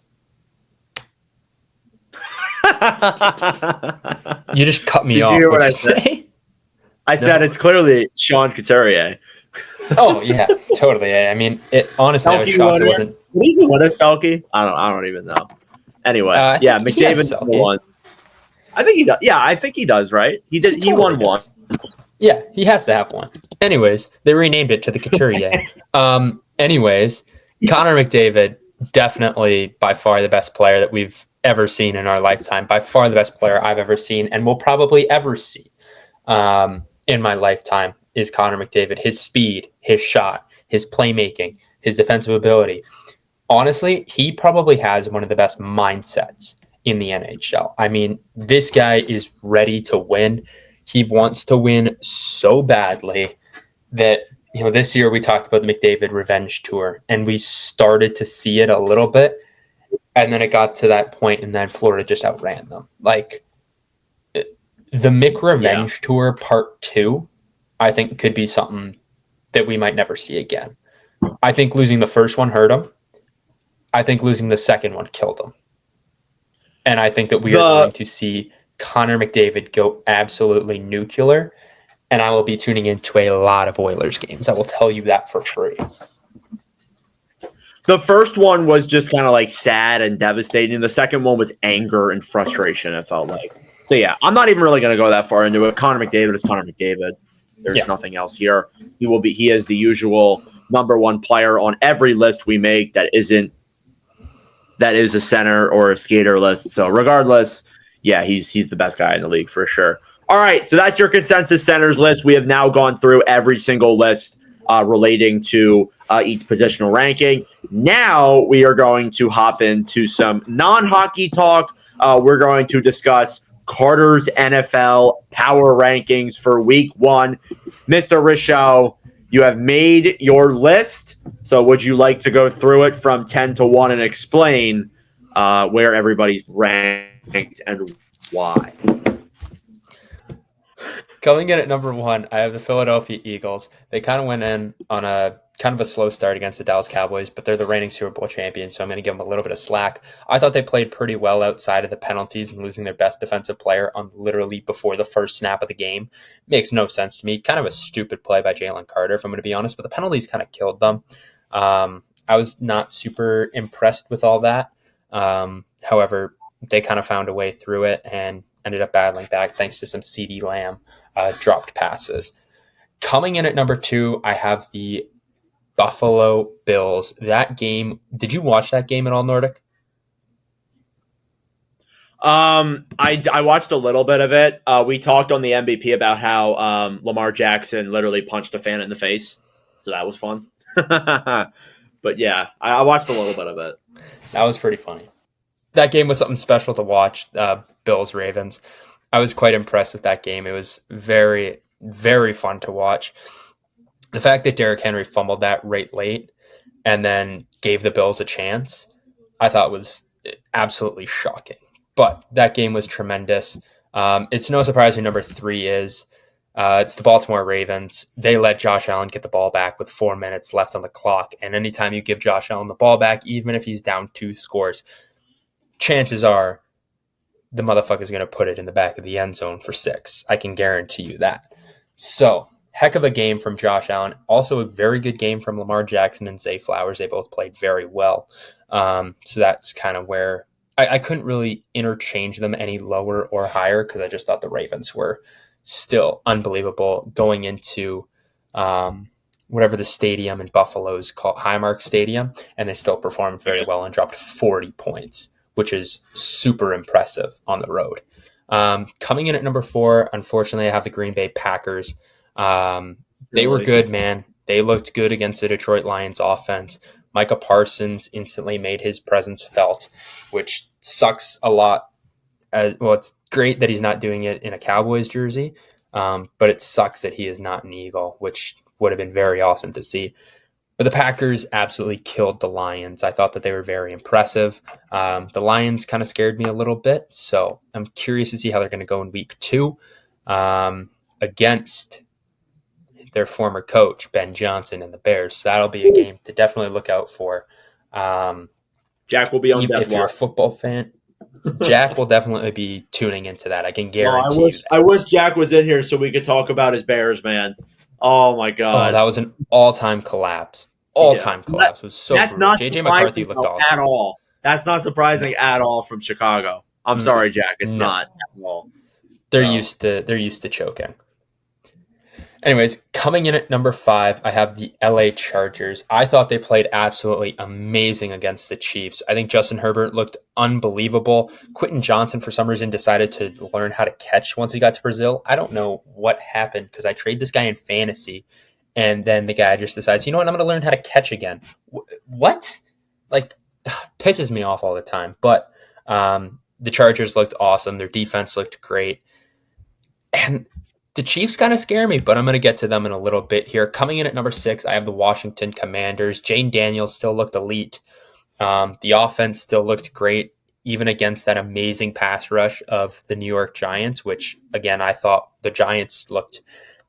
You just cut me Did off. you hear what I said? I said it's clearly Sean Couturier. Oh yeah, totally. I mean, honestly, I was shocked it wasn't. What is Selke? I don't even know. Anyway, yeah, McDavid's number one. I think he does. Yeah, I think he does. Right? He did. He won one. Yeah, he has to have one. Anyways, they renamed it to the Couturier. Anyways, Connor McDavid, definitely by far the best player that we've ever seen in our lifetime. By far the best player I've ever seen and will probably ever see in my lifetime is Connor McDavid. His speed, his shot, his playmaking, his defensive ability. Honestly, he probably has one of the best mindsets in the NHL. I mean, this guy is ready to win. He wants to win so badly that, this year we talked about the McDavid Revenge Tour, and we started to see it a little bit, and then it got to that point, and then Florida just outran them. Like, the Mick Revenge Tour Part 2, I think could be something that we might never see again. I think losing the first one hurt him. I think losing the second one killed him. And I think that we are going to see Connor McDavid go absolutely nuclear, and I will be tuning into a lot of Oilers games. I will tell you that for free. The first one was just kind of like sad and devastating. The second one was anger and frustration, it felt like. So, yeah, I'm not even really going to go that far into it. Connor McDavid is Connor McDavid. There's nothing else here. He is the usual number one player on every list we make that is a center or a skater list. So regardless, yeah, he's the best guy in the league for sure. All right, so that's your consensus centers list. We have now gone through every single list relating to each positional ranking. Now we are going to hop into some non-hockey talk. We're going to discuss Carter's NFL power rankings for week 1. Mr. Richaud, you have made your list. So would you like to go through it from 10 to 1 and explain where everybody's ranked and why? Coming in at number 1, I have the Philadelphia Eagles. They kind of went in on a kind of a slow start against the Dallas Cowboys, but they're the reigning Super Bowl champions, so I'm going to give them a little bit of slack. I thought they played pretty well outside of the penalties and losing their best defensive player on literally before the first snap of the game. Makes no sense to me. Kind of a stupid play by Jalen Carter, if I'm going to be honest, but the penalties kind of killed them. I was not super impressed with all that. However, they kind of found a way through it and ended up battling back thanks to some CeeDee Lamb dropped passes. Coming in at number 2, I have the Buffalo Bills. That game, did you watch that game at all, Nordic? I watched a little bit of it. We talked on the MVP about how Lamar Jackson literally punched a fan in the face, so that was fun. But yeah, I watched a little bit of it. That was pretty funny. That game was something special to watch. Bills-Ravens. I was quite impressed with that game. It was very, very fun to watch. The fact that Derrick Henry fumbled that right late and then gave the Bills a chance, I thought was absolutely shocking. But that game was tremendous. It's no surprise who number 3 is. It's the Baltimore Ravens. They let Josh Allen get the ball back with 4 minutes left on the clock. And anytime you give Josh Allen the ball back, even if he's down 2 scores, chances are the motherfucker's going to put it in the back of the end zone for 6. I can guarantee you that. So, heck of a game from Josh Allen. Also a very good game from Lamar Jackson and Zay Flowers. They both played very well. So that's kind of where I couldn't really interchange them any lower or higher because I just thought the Ravens were still unbelievable going into whatever the stadium in Buffalo is called, Highmark Stadium, and they still performed very well and dropped 40 points, which is super impressive on the road. Coming in at number 4, unfortunately, I have the Green Bay Packers. They were good, man. They looked good against the Detroit Lions offense. Micah Parsons instantly made his presence felt, which sucks a lot. Well, it's great that he's not doing it in a Cowboys jersey, but it sucks that he is not an Eagle, which would have been very awesome to see. But the Packers absolutely killed the Lions. I thought that they were very impressive. The Lions kind of scared me a little bit, so I'm curious to see how they're going to go in week 2 against their former coach, Ben Johnson, and the Bears. So that'll be a game to definitely look out for. Jack will be on death if you're a football fan, Jack will definitely be tuning into that. I can guarantee you that. I wish Jack was in here so we could talk about his Bears, man. Oh my god. Oh, that was an all-time collapse. All-time collapse. It was so that's brutal. not JJ McCarthy looked awesome. At all. That's not surprising at all from Chicago. I'm sorry, Jack. It's not at all. They're used to choking. Anyways, coming in at number 5, I have the LA Chargers. I thought they played absolutely amazing against the Chiefs. I think Justin Herbert looked unbelievable. Quentin Johnson, for some reason, decided to learn how to catch once he got to Brazil. I don't know what happened because I trade this guy in fantasy, and then the guy just decides, you know what, I'm going to learn how to catch again. What? Like, pisses me off all the time. But the Chargers looked awesome. Their defense looked great. And the Chiefs kind of scare me, but I'm going to get to them in a little bit here. Coming in at number 6, I have the Washington Commanders. Jane Daniels still looked elite. The offense still looked great, even against that amazing pass rush of the New York Giants, which, again, I thought the Giants looked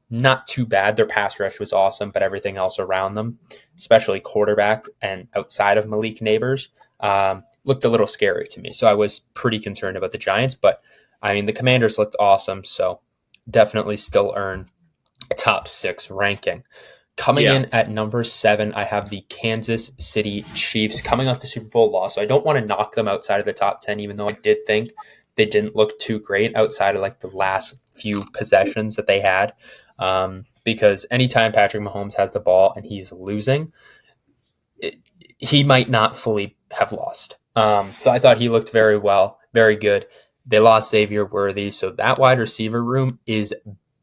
not too bad. Their pass rush was awesome, but everything else around them, especially quarterback and outside of Malik Neighbors, looked a little scary to me. So I was pretty concerned about the Giants, but, I mean, the Commanders looked awesome, so definitely still earn a top 6 ranking. Coming in at number 7, I have the Kansas City Chiefs coming off the Super Bowl loss. So I don't want to knock them outside of the top 10, even though I did think they didn't look too great outside of like the last few possessions that they had. Because anytime Patrick Mahomes has the ball and he's losing, he might not fully have lost. So I thought he looked very well, very good. They lost Xavier Worthy, so that wide receiver room is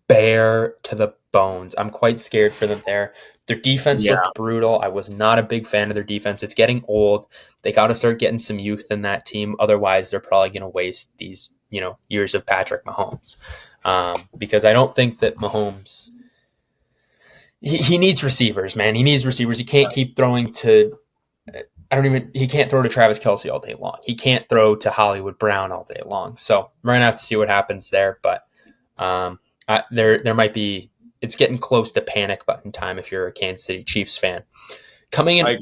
bare to the bones. I'm quite scared for them there. Their defense looked brutal. I was not a big fan of their defense. It's getting old. They got to start getting some youth in that team. Otherwise, they're probably going to waste these, years of Patrick Mahomes. Because I don't think that Mahomes, he needs receivers, man. He needs receivers. He can't keep throwing to he can't throw to Travis Kelce all day long. He can't throw to Hollywood Brown all day long. So we're going to have to see what happens there. But there might be, it's getting close to panic button time if you're a Kansas City Chiefs fan. Coming in,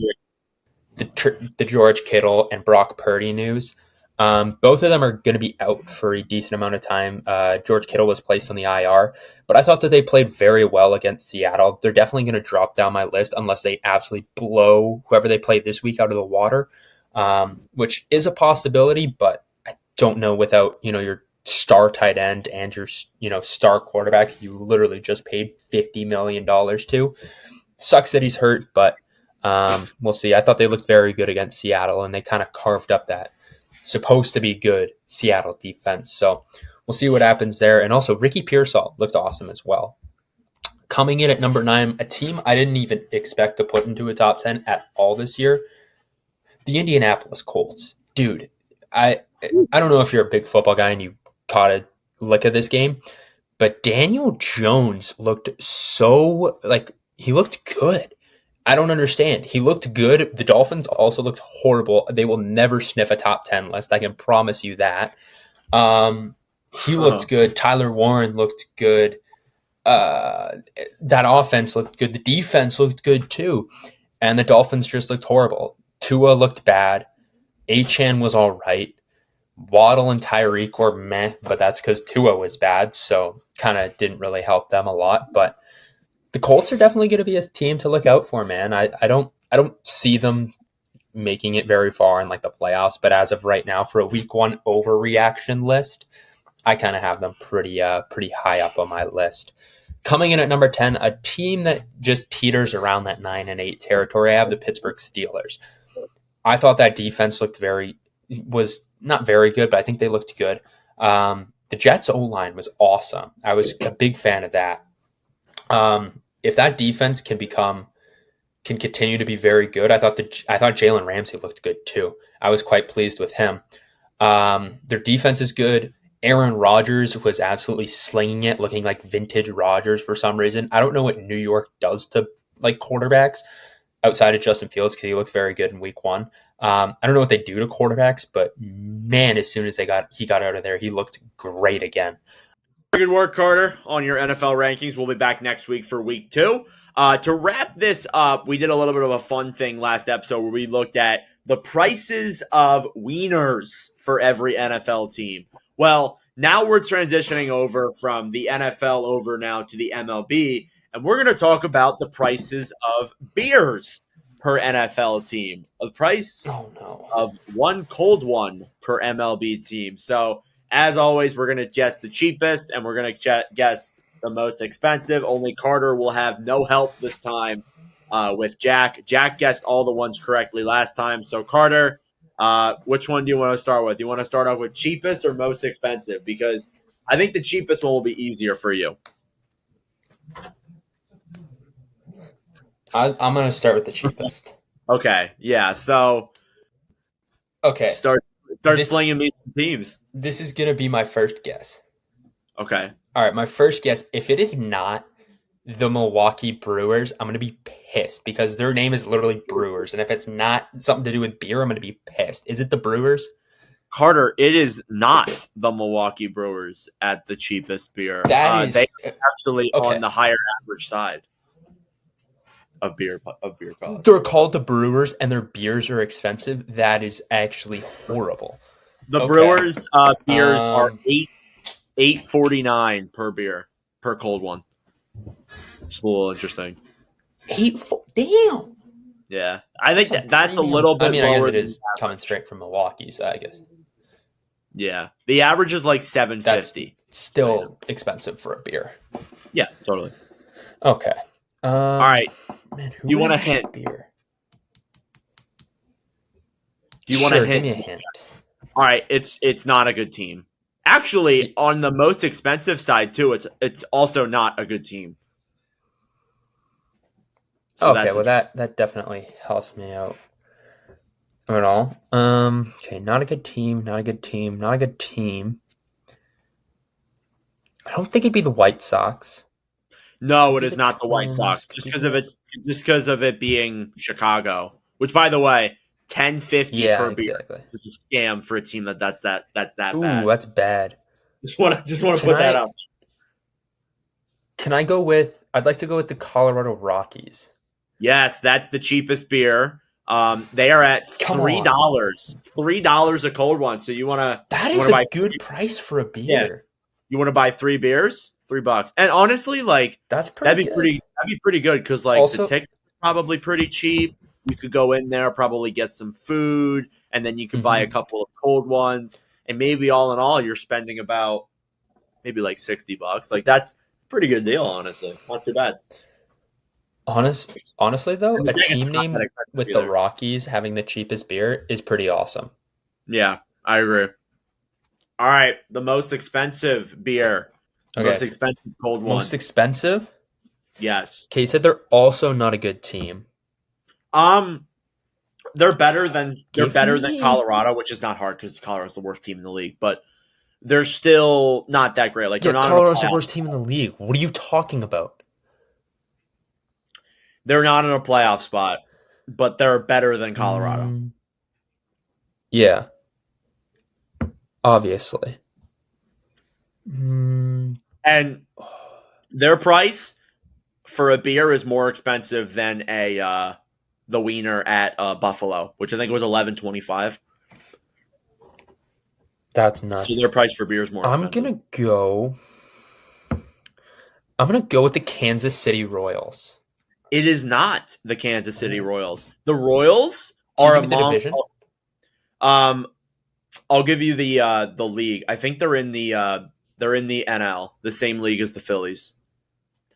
the George Kittle and Brock Purdy news. Both of them are going to be out for a decent amount of time. George Kittle was placed on the IR, but I thought that they played very well against Seattle. They're definitely going to drop down my list unless they absolutely blow whoever they play this week out of the water, which is a possibility, but I don't know without, your star tight end and your, star quarterback you literally just paid $50 million to. Sucks that he's hurt, but we'll see. I thought they looked very good against Seattle, and they kind of carved up that supposed to be good Seattle defense. So we'll see what happens there. And also Ricky Pearsall looked awesome as well. Coming in at number 9, a team I didn't even expect to put into a top 10 at all this year, the Indianapolis Colts. Dude, I don't know if you're a big football guy and you caught a lick of this game, but Daniel Jones looked he looked good. I don't understand. He looked good. The Dolphins also looked horrible. They will never sniff a top 10 list. I can promise you that. He looked good. Tyler Warren looked good. That offense looked good. The defense looked good too. And the Dolphins just looked horrible. Tua looked bad. Achane was all right. Waddle and Tyreek were meh, but that's because Tua was bad. So kind of didn't really help them a lot. But the Colts are definitely going to be a team to look out for, man. I don't see them making it very far in like the playoffs, but as of right now, for a week 1 overreaction list, I kind of have them pretty high up on my list. Coming in at number 10, a team that just teeters around that 9-8 territory. I have the Pittsburgh Steelers. I thought that defense was not very good, but I think they looked good. the Jets O-line was awesome. I was a big fan of that. If that defense can continue to be very good, I thought Jalen Ramsey looked good too. I was quite pleased with him. Their defense is good. Aaron Rodgers was absolutely slinging it, looking like vintage Rodgers for some reason. I don't know what New York does to like quarterbacks outside of Justin Fields because he looked very good in week 1. I don't know what they do to quarterbacks, but man, as soon as he got out of there, he looked great again. Good work, Carter, on your NFL rankings. We'll be back next week for week 2. To wrap this up, we did a little bit of a fun thing last episode where we looked at the prices of wieners for every NFL team. Well, now we're transitioning over from the NFL over now to the MLB, and we're going to talk about the prices of beers per NFL team. The price of one cold one per MLB team. So, as always, we're going to guess the cheapest, and we're going to guess the most expensive. Only Carter will have no help this time with Jack. Jack guessed all the ones correctly last time. So, Carter, which one do you want to start with? You want to start off with cheapest or most expensive? Because I think the cheapest one will be easier for you. I'm going to start with the cheapest. Okay, yeah. So, start slinging me some teams. This is going to be my first guess. Okay. All right, my first guess. If it is not the Milwaukee Brewers, I'm going to be pissed because their name is literally Brewers. And if it's not something to do with beer, I'm going to be pissed. Is it the Brewers? Carter, it is not the Milwaukee Brewers at the cheapest beer. That is they are actually on the higher average side of beer cost. They're called the Brewers, and their beers are expensive. That is actually horrible. The Brewers beers are $8.49 per beer per cold one. It's a little interesting. Damn. Yeah, I think that's a little bit lower. I guess it is coming straight from Milwaukee, so I guess. Yeah, the average is like $7.50. Still expensive for a beer. Yeah, totally. Okay. All right. Man, you want a hint? Beer? Do you want a hint? Give me a hint. All right, it's not a good team. Actually, on the most expensive side too, it's also not a good team. So that definitely helps me out at all. Okay, not a good team. I don't think it'd be the White Sox. No, it is not the White Sox. Just because of it being Chicago, which by the way, $10.50 per beer. Exactly. It's a scam for a team that's that bad. Ooh, that's bad. Just want to put that up. Can I go with? I'd like to go with the Colorado Rockies. Yes, that's the cheapest beer. They are at $3. $3 a cold one. So you want to? That is a good price for a beer. Yeah. You want to buy 3 beers? $3. And honestly, like that'd be pretty good because like the ticket is probably pretty cheap. You could go in there, probably get some food, and then you could buy a couple of cold ones. And maybe all in all, you're spending about maybe like $60. Like that's a pretty good deal, honestly. Not too bad. Honestly, though, a team name with the Rockies having the cheapest beer is pretty awesome. Yeah, I agree. All right, the most expensive beer. Most expensive cold one. Most expensive? Yes. Okay, you said they're also not a good team. They're better than Colorado, which is not hard because Colorado's the worst team in the league, but they're still not that great. Like they're not Colorado's the worst team in the league. What are you talking about? They're not in a playoff spot, but they're better than Colorado. Yeah. Obviously. And their price for a beer is more expensive than the wiener at Buffalo, which I think was $11.25. That's nuts. So their price for beer is more expensive. I'm gonna go with the Kansas City Royals. It is not the Kansas City Royals. The Royals are among the division. I'll give you the league. I think they're in the NL, the same league as the Phillies.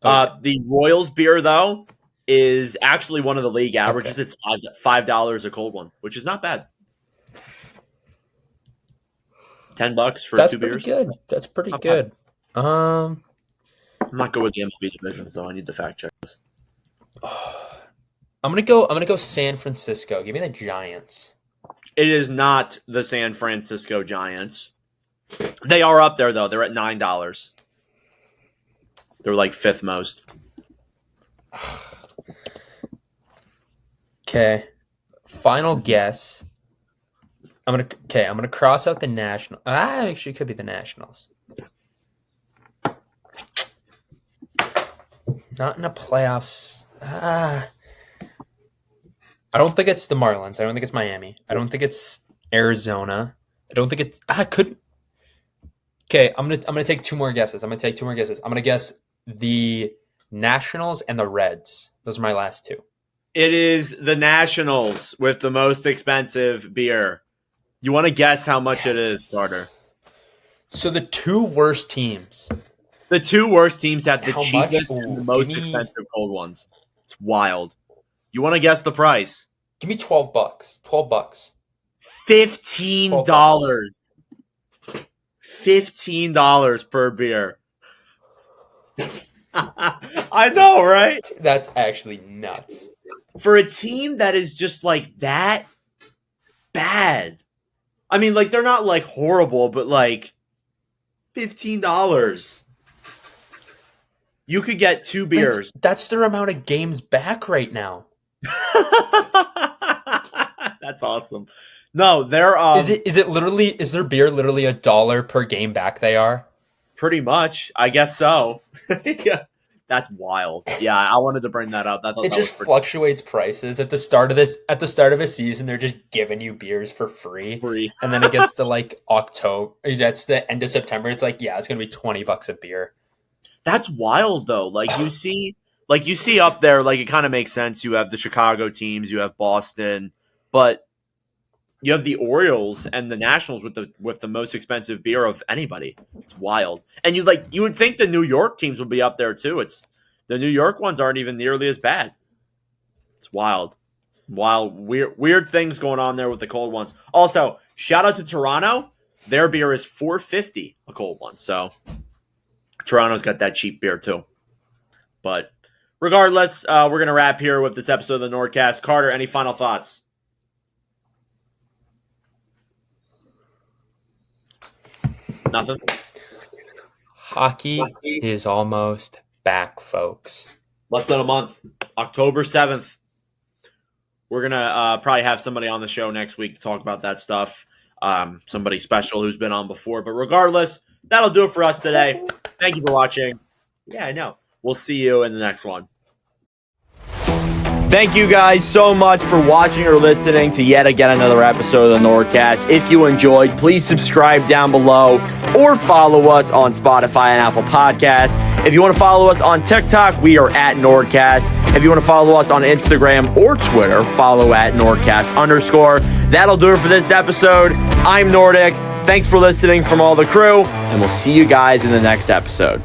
Okay. The Royals beer though is actually one of the league averages. Okay. It's $5 a cold one, which is not bad. $10 for That's 2 pretty beers. good. That's pretty Not good. I'm not good with the MLB division, so I need to fact check this. I'm gonna go San Francisco. Give me the Giants. It is not the San Francisco Giants. They are up there though. They're at $9. They're like 5th most. Okay. Final guess. I'm gonna cross out the National. Actually, it could be the Nationals. Not in the playoffs. I don't think it's the Marlins. I don't think it's Miami. I don't think it's Arizona. I don't think it's. Could. Okay, I'm gonna take 2 more guesses. I'm gonna guess the Nationals and the Reds. Those are my last 2. It is the Nationals with the most expensive beer. You want to guess how much it is, Carter? So the 2 worst teams. The 2 worst teams have the How cheapest much? and the Ooh, most give me- expensive cold ones. It's wild. You want to guess the price? Give me $12. $12. $15. $15 per beer. I know, right? That's actually nuts. For a team that is just like that bad. I mean, like, they're not like horrible, but like $15. You could get 2 beers. That's their amount of games back right now. That's awesome. No, they're Is their beer literally $1 per game back they are? pretty much. I guess so. Yeah. That's wild. Yeah, I wanted to bring that up. I thought It that just was pretty fluctuates prices at the start of a season. They're just giving you beers for free, free. and then it gets to like October. That's the end of September. It's like, yeah, it's gonna be $20 a beer. That's wild though. Like you see up there, like it kind of makes sense. You have the Chicago teams, you have Boston, but you have the Orioles and the Nationals with the most expensive beer of anybody. It's wild. And you would think the New York teams would be up there too. It's the New York ones aren't even nearly as bad. It's wild. Weird things going on there with the cold ones. Also, shout out to Toronto. Their beer is $4.50 a cold one. So Toronto's got that cheap beer too. But regardless, we're gonna wrap here with this episode of the NordCast. Carter, any final thoughts? Nothing. Hockey is almost back, folks. Less than a month. October 7th. We're going to probably have somebody on the show next week to talk about that stuff. Somebody special who's been on before. But regardless, that'll do it for us today. Thank you for watching. Yeah, I know. We'll see you in the next one. Thank you guys so much for watching or listening to yet again another episode of the NordCast. If you enjoyed, please subscribe down below or follow us on Spotify and Apple Podcasts. If you want to follow us on TikTok, we are at NordCast. If you want to follow us on Instagram or Twitter, follow at NordCast_. That'll do it for this episode. I'm Nordic. Thanks for listening from all the crew, and we'll see you guys in the next episode.